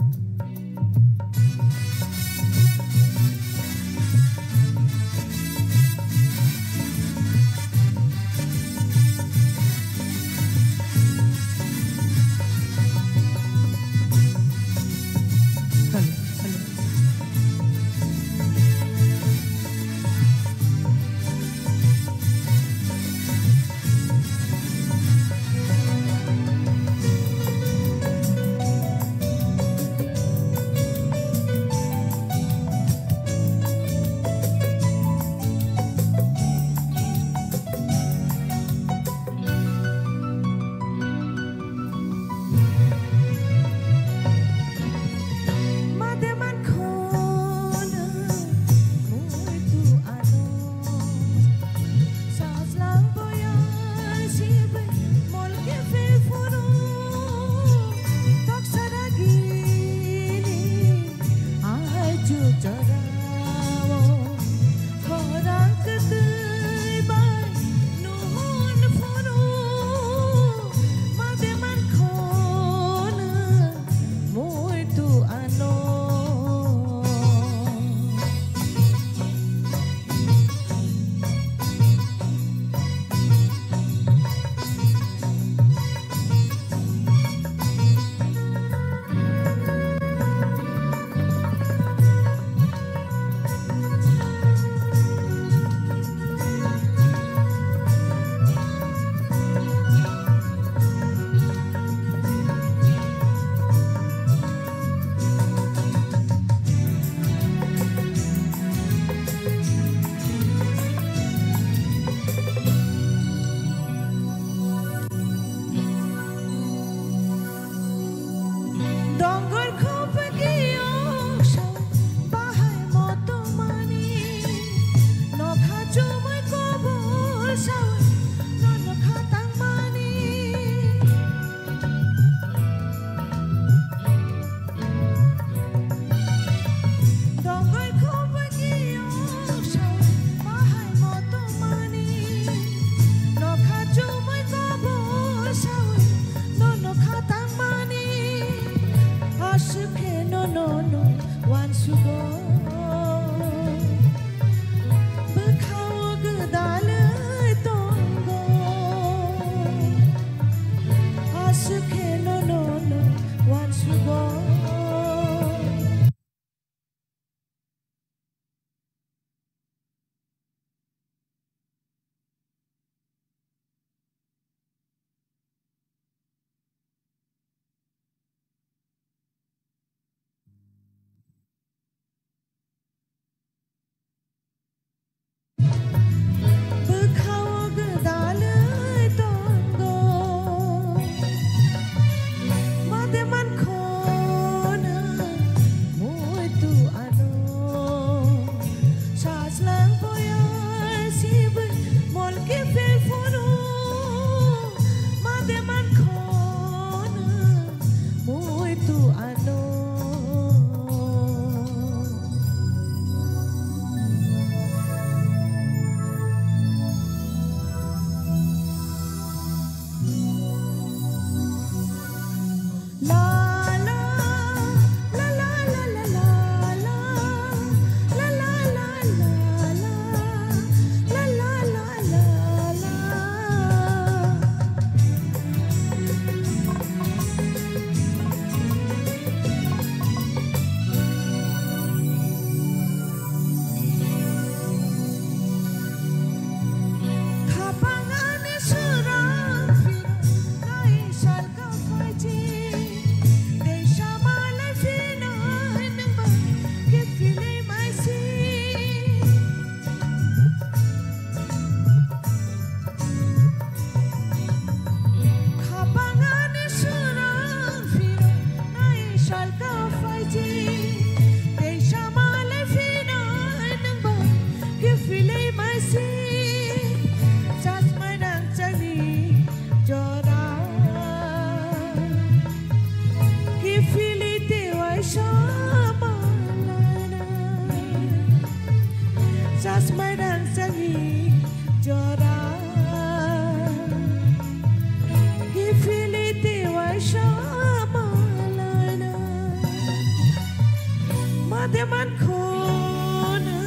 Mateman khona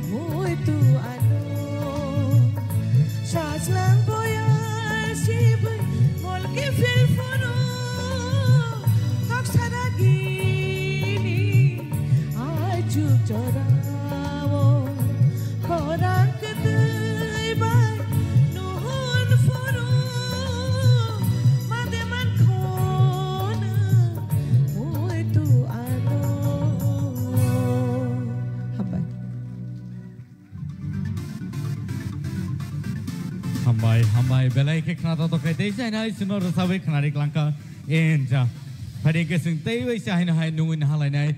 Mui tu ano Shazlang boyar Sibay Molki fil fono Tak saragini Ajuk jorawo Korang ketay bay Nuhun fono Mateman khona Mui tu ano Habay Hambai belai ke khana to kai dei sai nai sunor sabai khana rik langka enja phari ke sing tei wai sai na hai nuin halai nai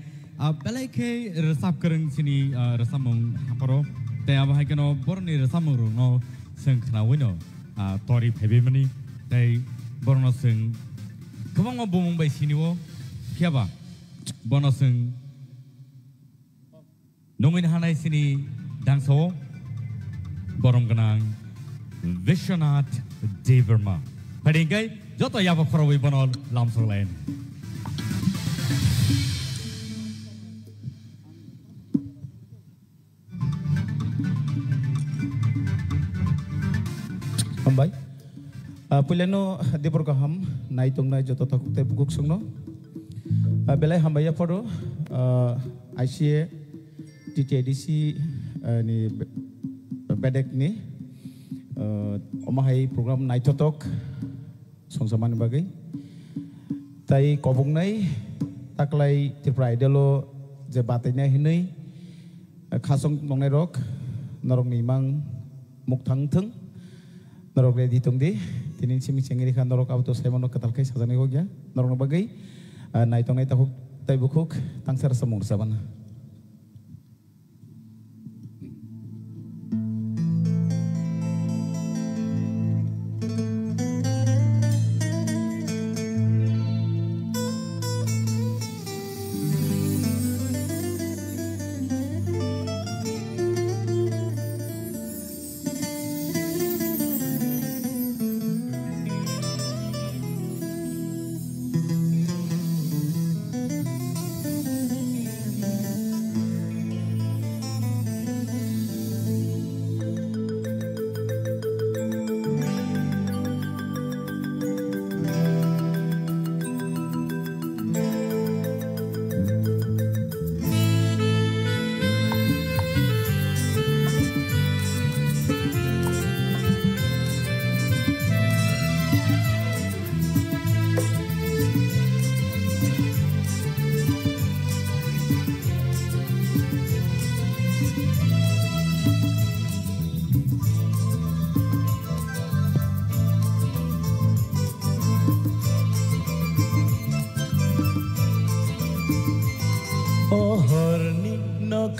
belai ke resap kereng sini resamong haparo te aba hai keno borni resamong ro no sing khana wino tori phebe mani tei borno sing kabang mo bumong bai sini wo khiaba borno sing nuin halai sini dangso borom ganang Vishwanath Deverma. Padingkai, joto yapa korawi bonol lamsong lain. Hambai. Puleno dipor kaham naitung nai joto takute buguk sungno. Belai hambaya poro ICA TTDC ni bedek ni omahai program naitotok songsaman bagai tai kobung nai taklai Tripura idelo je batenya hinai khasong nongnai rok norong ni mang muk thang thang norok re ditung di tinin simi chengiri khan norok auto semono katal kai sajane ho gya norong bagai naitong nai takuk tai bukuk tangsar samung sabana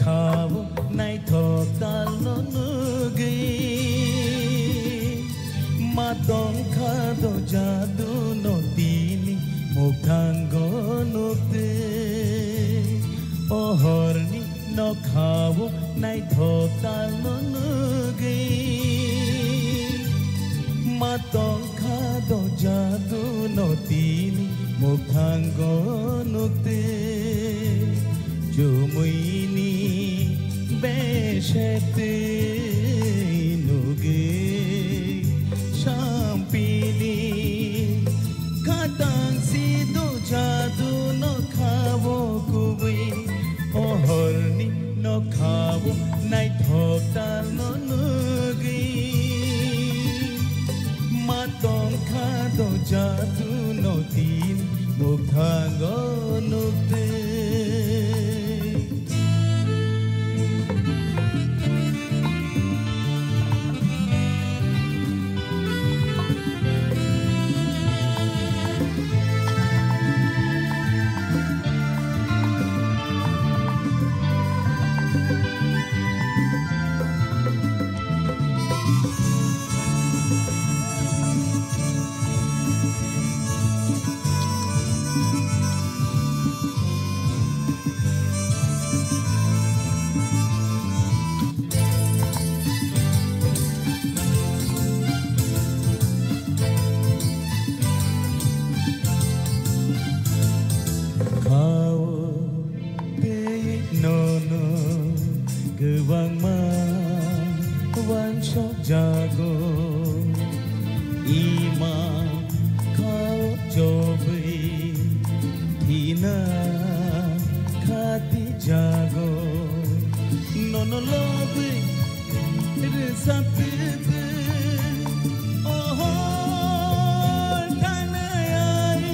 खाओ नहीं थोकताल नो नुगी matong khado jadu no tini mukhango nukte ohorni no khao nai thoktal no nugi matong khado jadu no tini mukhango nukte jumuini beshete nugi Champili Katang sido jadu no khavo kuwi Ohorni no khavo nai thoktal no nugi Matong khado jadu no tin mukhango nukte Kewang ma wan shok jago Ima kau jobi Tina khati jago Nono lobi resapete Oh tanayai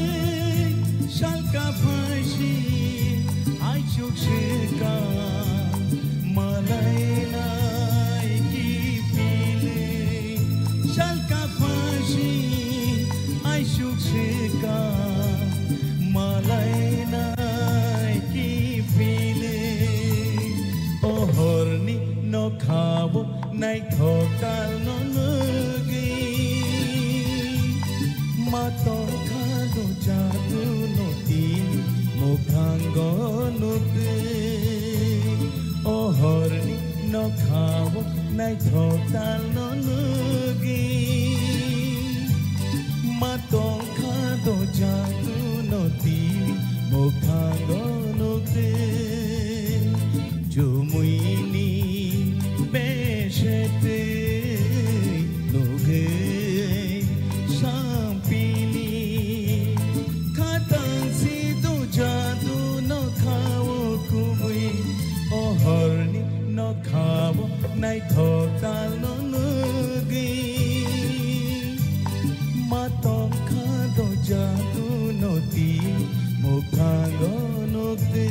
shalka phashi ai chuk shika malai nai ki pile shalka phashi ai chuk shika malai nai ki pile oh horni no khabo nai thokal no nugi mato khado jadu no tin mukhango nuti oh horni no khabo nai thokal no nugi mato khado jadu no tin mukhango nuti jumuini beshete loge shampini khatang si tu jadu no khawo kubui oh horni no khawo nai thokal no nugi matong khado jadu no ti mukhango no te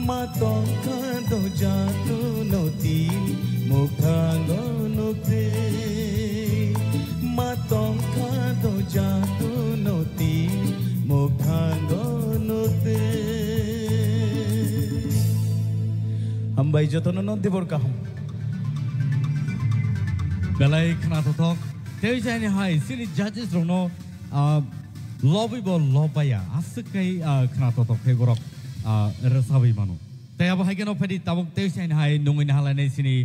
matong khado jadu no ti mukhango no te matong khado jadu no ti mukhango no te hambai jotono no debor kaham belai khana totok tei jani hai sini judges rono lobby bol lobaya askai khana totok he borok resabi manu tei abo hai geno phedi tabuk tei jani hai nungin halane sini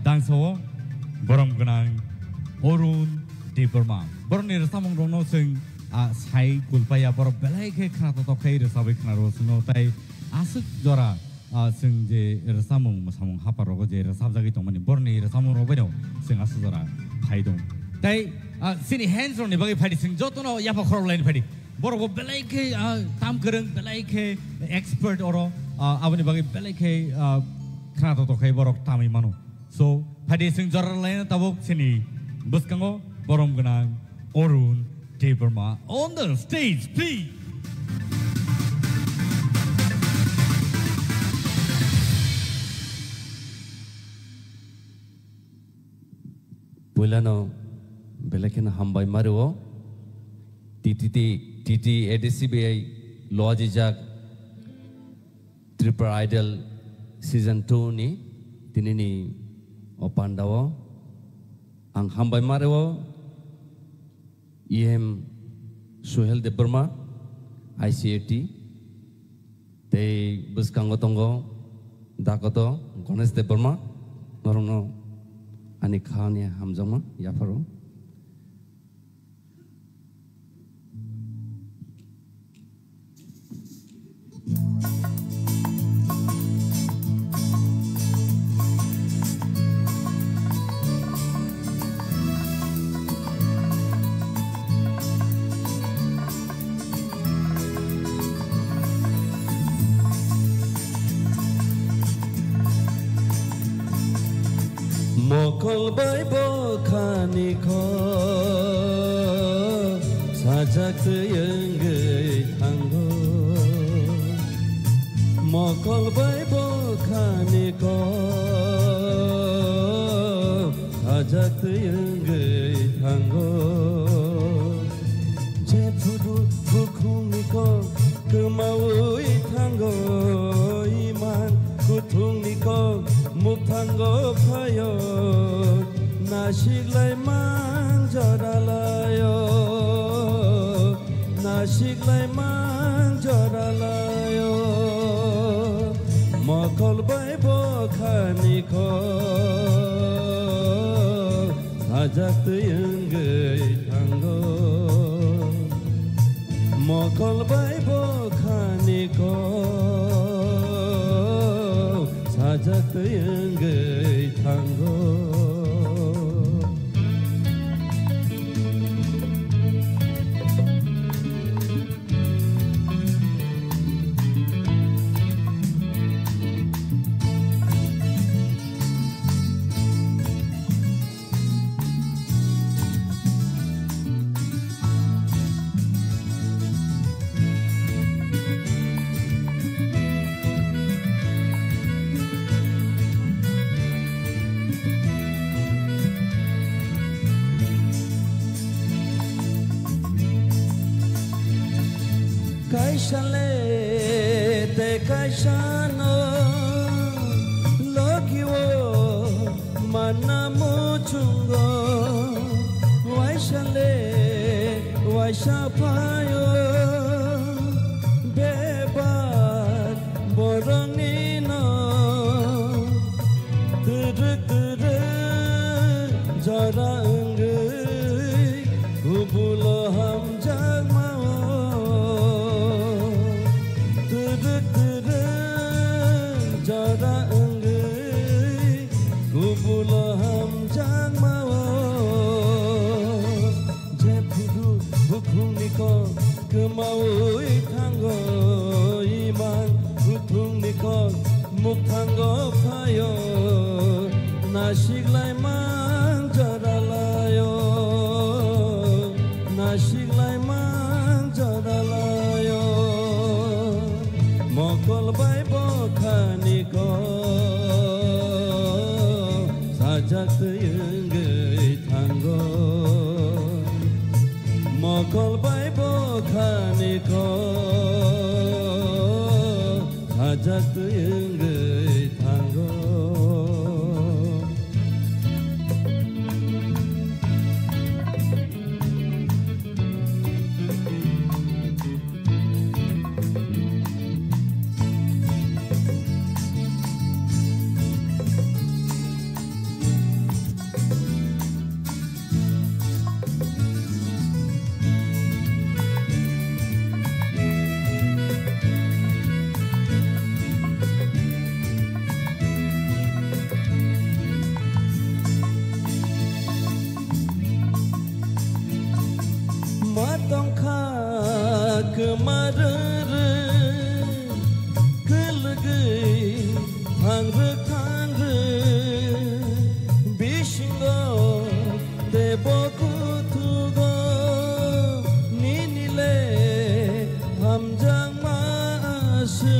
dangso borom gnang orun deberma borni resamong rono sing sai kulpaya bor belai ke khana totok he resabi khana rosno tai asuk jora sing je resamong masamong haparogo je resabjagi tongmani borni resamong robeno sing asu jora phaidong tai sini hands on ni bagi phadi sing jotono yapa khorol lain phadi borogo belai ke tam kereng belai ke expert oro abani bagi belai ke khana totok he borok tami manu so phadi sing jora lain tabok sini buskango borom gnang orun deberma on the stage please Builano belakena hambai maruo TT ADCBI Lojijak Triple Idol Season 2 ni tinini opandawo ang hambai maruo EM Suhel Deberma ICAT te buskango tongo dakoto Ganesh Deberma norno ani khania hamjama yafaro Mokol bai bo khani kho sajak yengai thango Mokol bai bo khani kho sajak yengai thango Je phudu bukhuni ko kemaui thango iman kuthung ni ko mukhango phayo nashik lai mang joralayo nashik lai mang joralayo mokol bai bo khani ko sajak yengai thango mokol bai bo khani ko sajak yengai thango Kaishale te kaishano logiwo manamu chungo waishale waishapayo bebat borongino tere jara engai hubulo hamjag jara engai kubulo hamjang mawo je phudu bukhung niko kemawoi thango iman bukhung niko muk thango phayo nashik lai mang jara layo nashik lai mang jara layo mokol bai bo khani ko sajak yengai thango mokol bai bo khani ko sajak yengai thango matong kha kemarere kelegi hangre bishingo deboku tugo ninile hamjang masu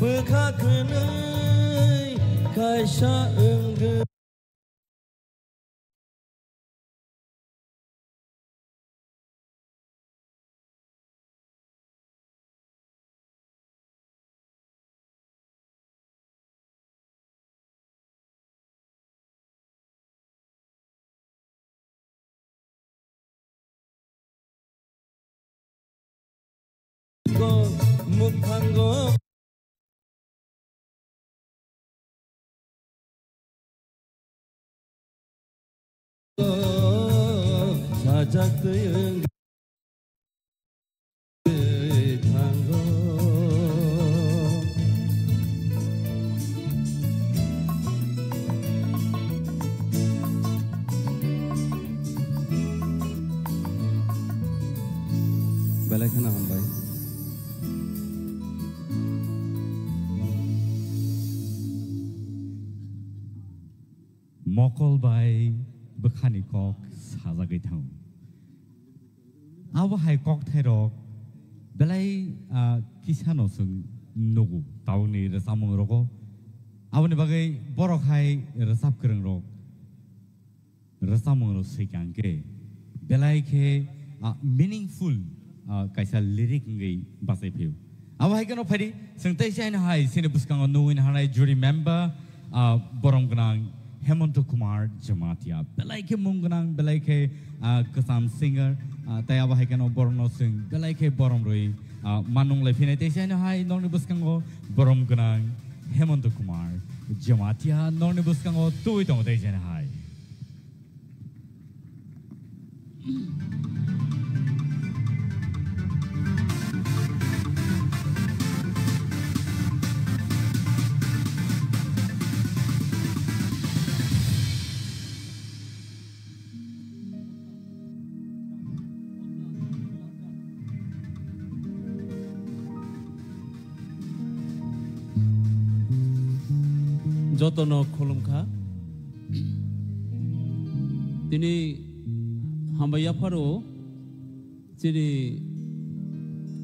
bekhakenai kaisa engge muk thanggo sajak yengai thango belai khana hambai mokol bai bekhani kok sajagai thang awa hai kok thairok belai kisano sung nugu tauni resamong roko awani bagai borok hai resap kereng rok resamong ro sikangke belai ke meaningful kaisa lyric ngai basai phiu awa hai kano phari sengtai sai na hai sine buskang no in hanai jury member borong gnang Hemanto Kumar Jamatia. Belaike Munganang, Belaike Kasam singer, Tayaba Hekano Borno sing, Belaike Boromrui, Manung Lefinetation High, Nornibuskango, Borom Ganang, Hemanto Kumar Jamatia, Nornibuskango, Tuiton Dejan High. Jotono Kolumka Tini Hambaya Paro Tini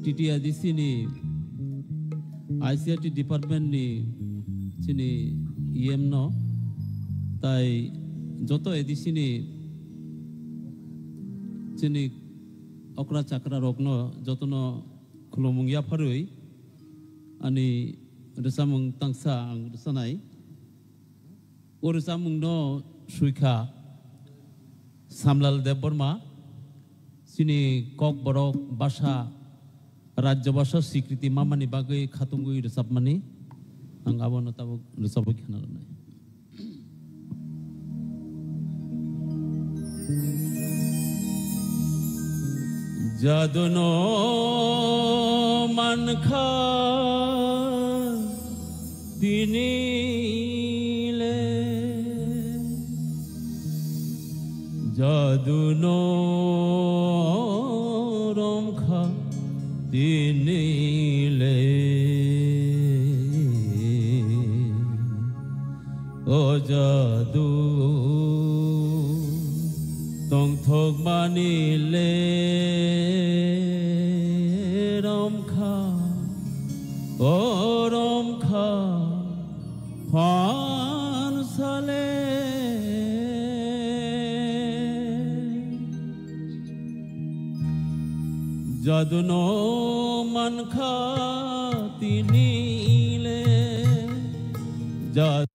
TTI Disini ICT Department ni Tini EMno Tai Joto Edisini Tini Okra Chakra Rokno Jotono Kolumungya Paroi Ani Resamung Tangsa Ang Resanai Urusamung no Suika Samlal Deborma Sini Kok Borok Basha Raja Basha Sikriti Mamani Bagai Khatungui Resapmani Ang Abono Tabuk Resapuk Hanalai Jaduno Mankha Dinile Jaduno Romkha Dinile O Jadu Tong Thok Manile Romkha O Romkha Phan Sale Jaduno Mankha Tinile Jad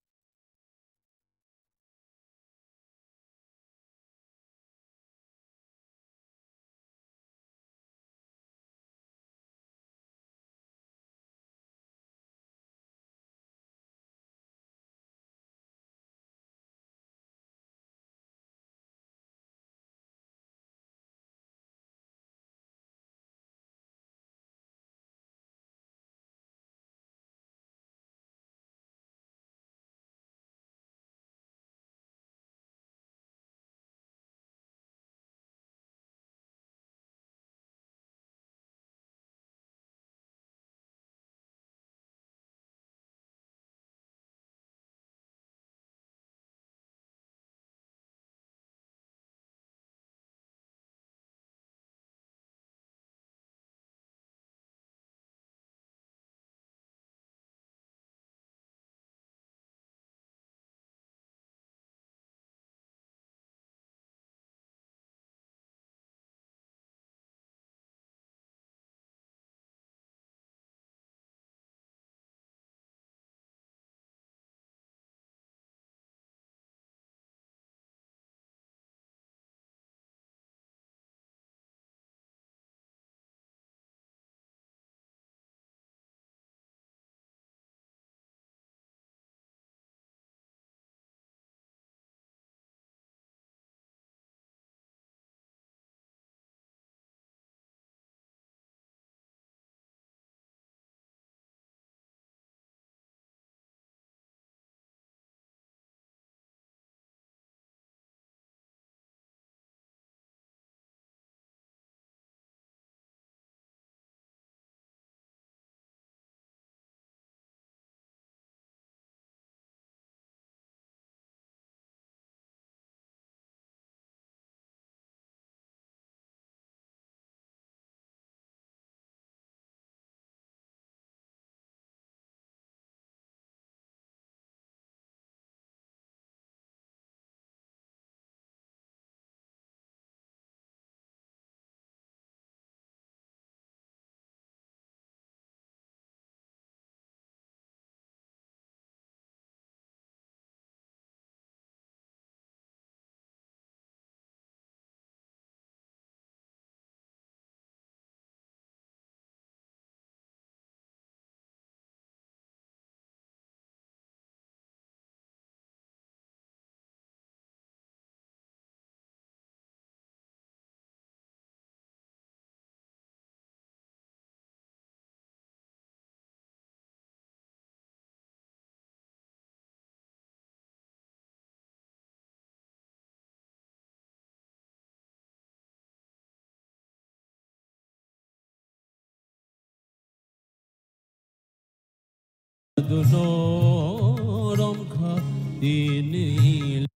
Jaduno romkha tini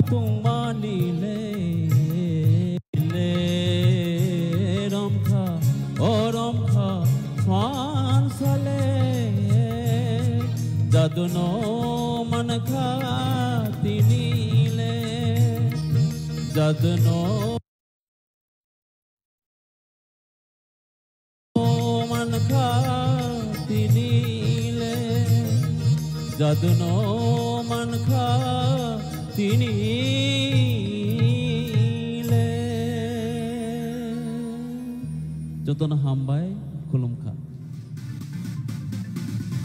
tung mani le romkha o romkha swan sale jaduno manakha tini le jaduno manakha tini le jaduno manakha tini le jotona hambai khulumkha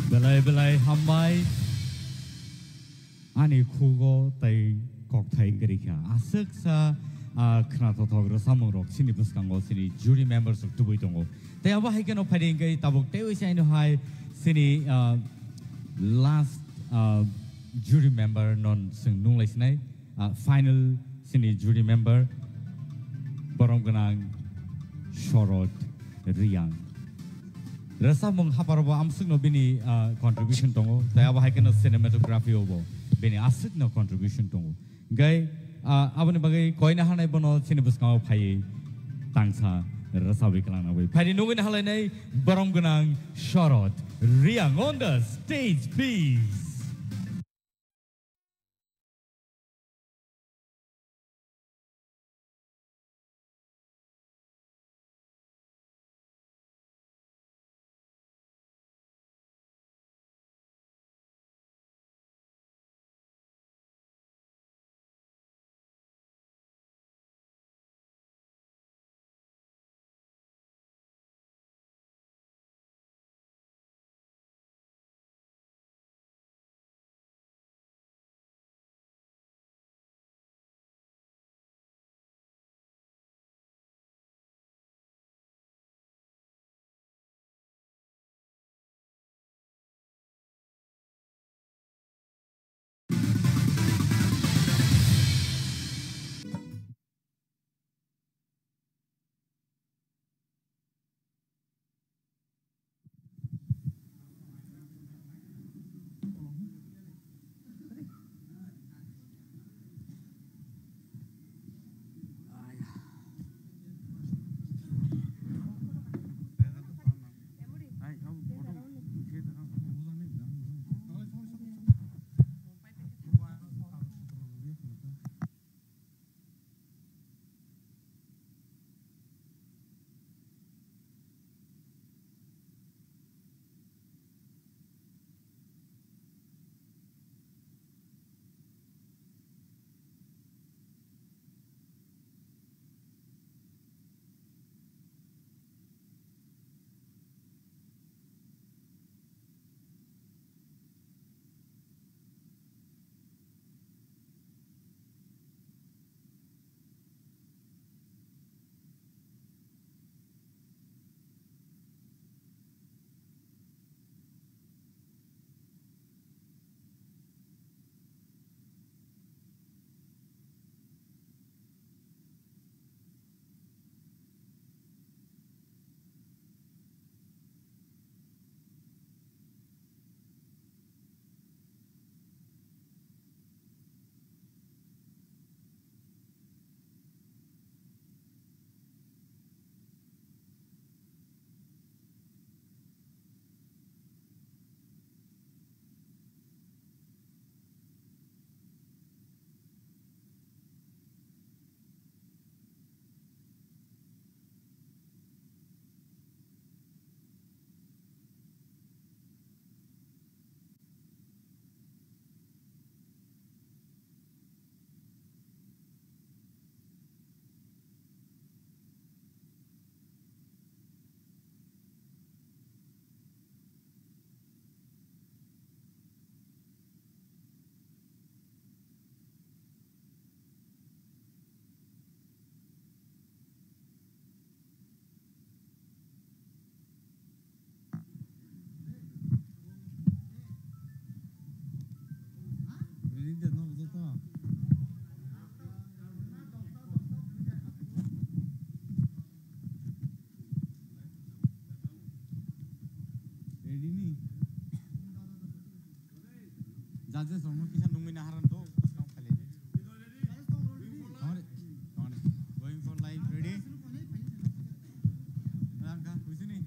belai belai hambai ani khugo tai kok thai gerikha asuk sa khna to thog ro samung rok sini buskango sini jury members of tubui tongo tai aba haikeno phading gai tabuk te oi sai no hai sini last jury member non sing nung lai sinai final sini jury member borong ganang shorot riyang rasa mong haparobo amsuk no bini contribution tongo tai aba haikeno cinematography obo bini asuk no contribution tongo gai abani bagai koina hanai bono sini buskang phai tangsa rasa wikalang na bai phai nungin halai nai borong ganang shorot riyang on the stage please. Ready ni? Judges orang kisah nunggu naharan tu, sekarang kali. Going for live, ready? Langkah, di sini.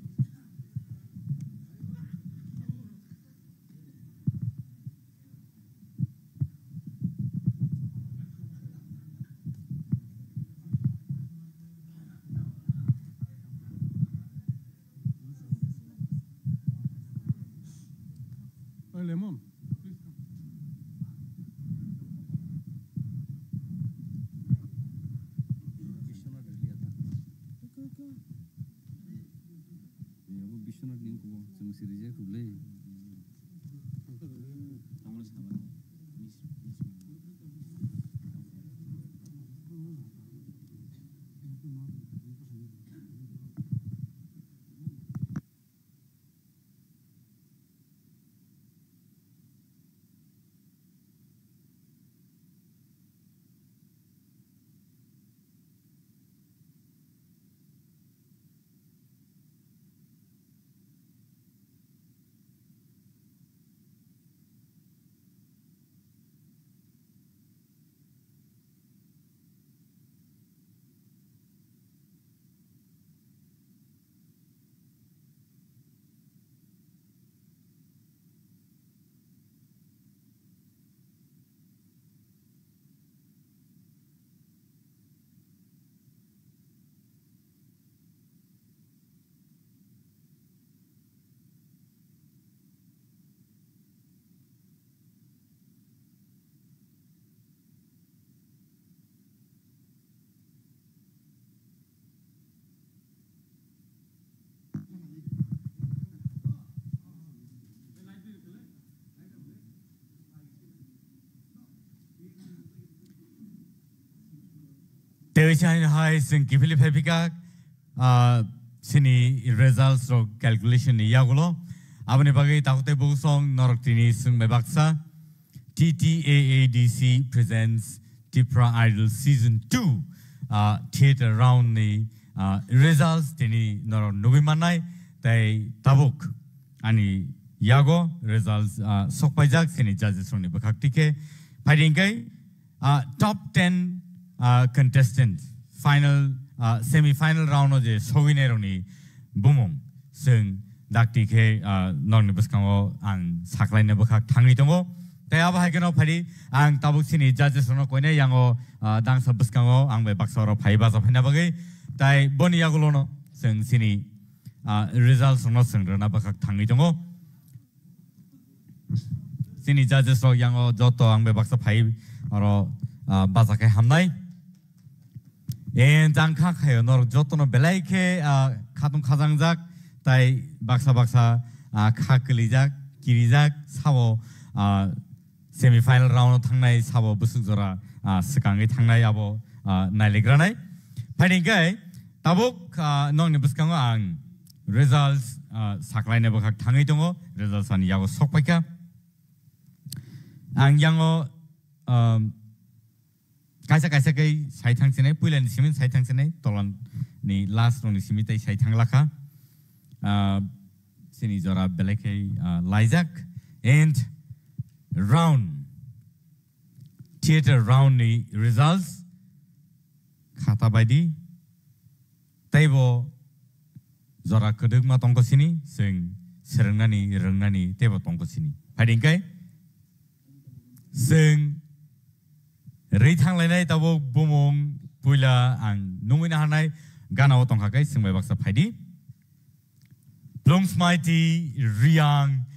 Lemon. Tewisan hai sing kifili pepika sini results ro calculation ni yagulo abne bagai takute bugusong norok tini sung mebaksa TTAADC presents Tipra Idol Season 2 theater round ni results tini norok nugi manai tai tabuk ani yago results sokpajak sini judges ro ni bakak tike fighting kai top 10 contestant final semi-final round of the Sovineroni Bumong Sung Dakti K non Buskango and Saklai Nebukak Tangitongo. They have Hagano Padi and Tabuksini judges on Okone Yango Dance of Buskango and Baxoro Paibas of Nabagi. Tai Boni Yagulono Sung Sini results on Nosung Nabakak Tangitongo. Sini judges of Yango Joto and Baxo Pai or Bazake Hamnai. Jangkak hayo nor jotono belaike katung kazangjak tai baksa kakelijak kirijak sawo semi-final round thangnai sawo busukjora sekangi thangnai abo nailegranai fighting kai tabuk nongni buskango ang results saklaine bakak thangai dongo results ani yago sokpaika ang yango kaisa kai saithang sene puilan simin saithang sene tolan ni last rong ni simitai saithang laka sini jora beleke Lizak and round theater round ni results khata baidi taibo jora kedugma tongko sini sing serengnani taibo tongko sini fighting kai sing Reithang lainai tabo bumong pula ang nungina hanai gana otong hakai singbai baksa phaidi Plungs Mighty Riang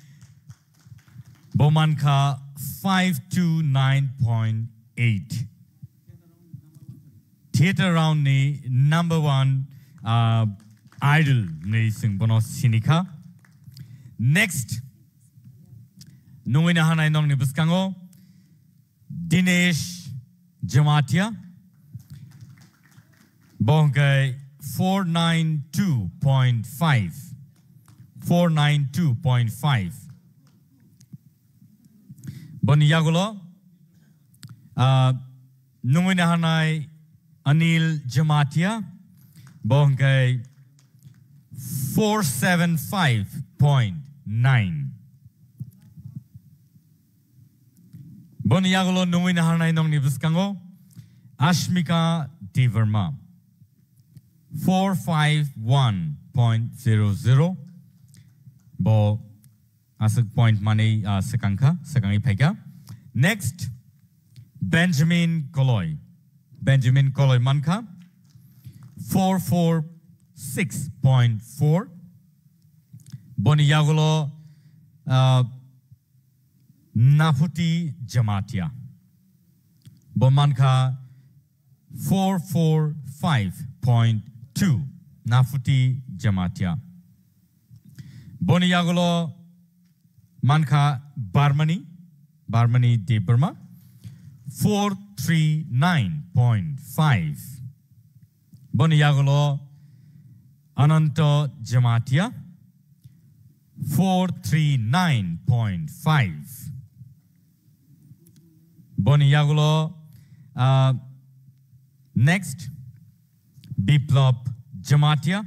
Bomanka 529.8 theater round ni number 1 idol ni singbono sinika next nungina hanai nong ni buskango Dinesh Jamatia Bongkai 492.5 Boniyagulo nungui na hanai Anil Jamatia bongkai 475.9 Boniagolo nungui na hanai nong nibuskango Ashmika Deverma 451.00 bo asuk point money sekangi phaika. Next Benjamin Koloy Manka 446.4 Boniagolo Nafuti Jamatia Bomanka 445.2 Nafuti Jamatia Boniagolo Manka Barmani de Burma 439.5 Boniagolo Ananto Jamatia 439.5 Boniagolo next Biplab Jamatia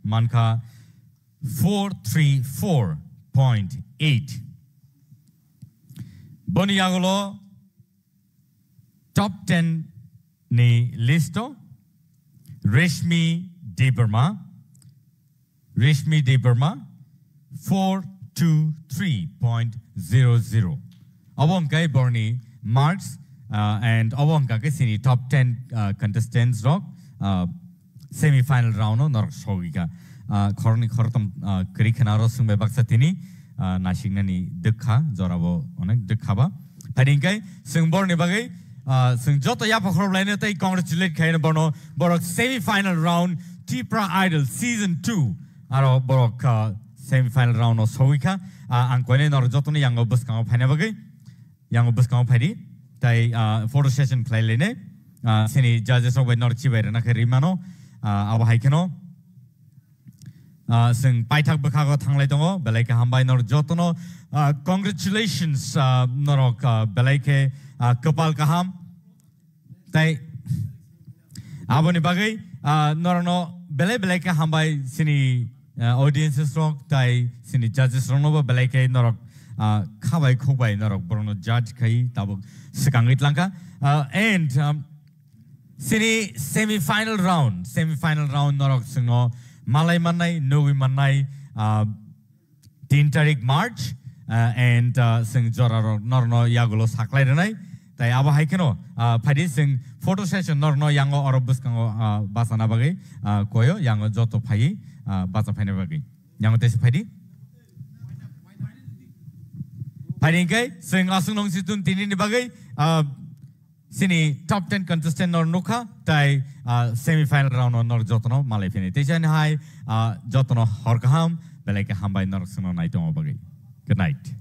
Manka 434.8 Boniagolo top 10 ni listo Reshmi De Burma 423.00 Awongkai Borni marks and Awongka ke sini top 10 contestants rock semi-final round no nor shogika khorni khortam krikhanaro sungbe baksatini nasingnani dekha jorabo onek dekhaba paringkai sungborni bagai sung joto ya pakhor laine tai congratulate khaina borno borok semi-final round Tipra Idol season 2 aro borok semi-final round no shogika angkone nor joto ni yango buskang phaina bagai yango buskang phari tai photo session play lene sini judges of nor chibai na kharimano aba haikeno sing paitak bakago thanglai dongo belaike hambai nor jotono congratulations norok belaike kapal kaham tai aboni bagai norno belaike hambai sini audiences rock tai sini judges rono belaike norok khabai khobai norok borno judge khai tabuk sekangit langka and sini semi-final round norok singno Malay Manai, Novi Manai, 3 tarik March, and sing Joraro Norno Yagulo Saklai Renai. Tai Aba Haikeno, Padi sing photo session Norno Yango or Buskango Basanabagi, Koyo, Yango Joto Pai, Basapanabagi. Yango Tesi Padi Padinkai, sing Asunong Situn Tini Bagai, sini top 10 contestant nor nuka tai semi-final round nor jotono malai fini tejan hai jotono horkaham belaike hambai nor suno nai tomo bagai. Good night.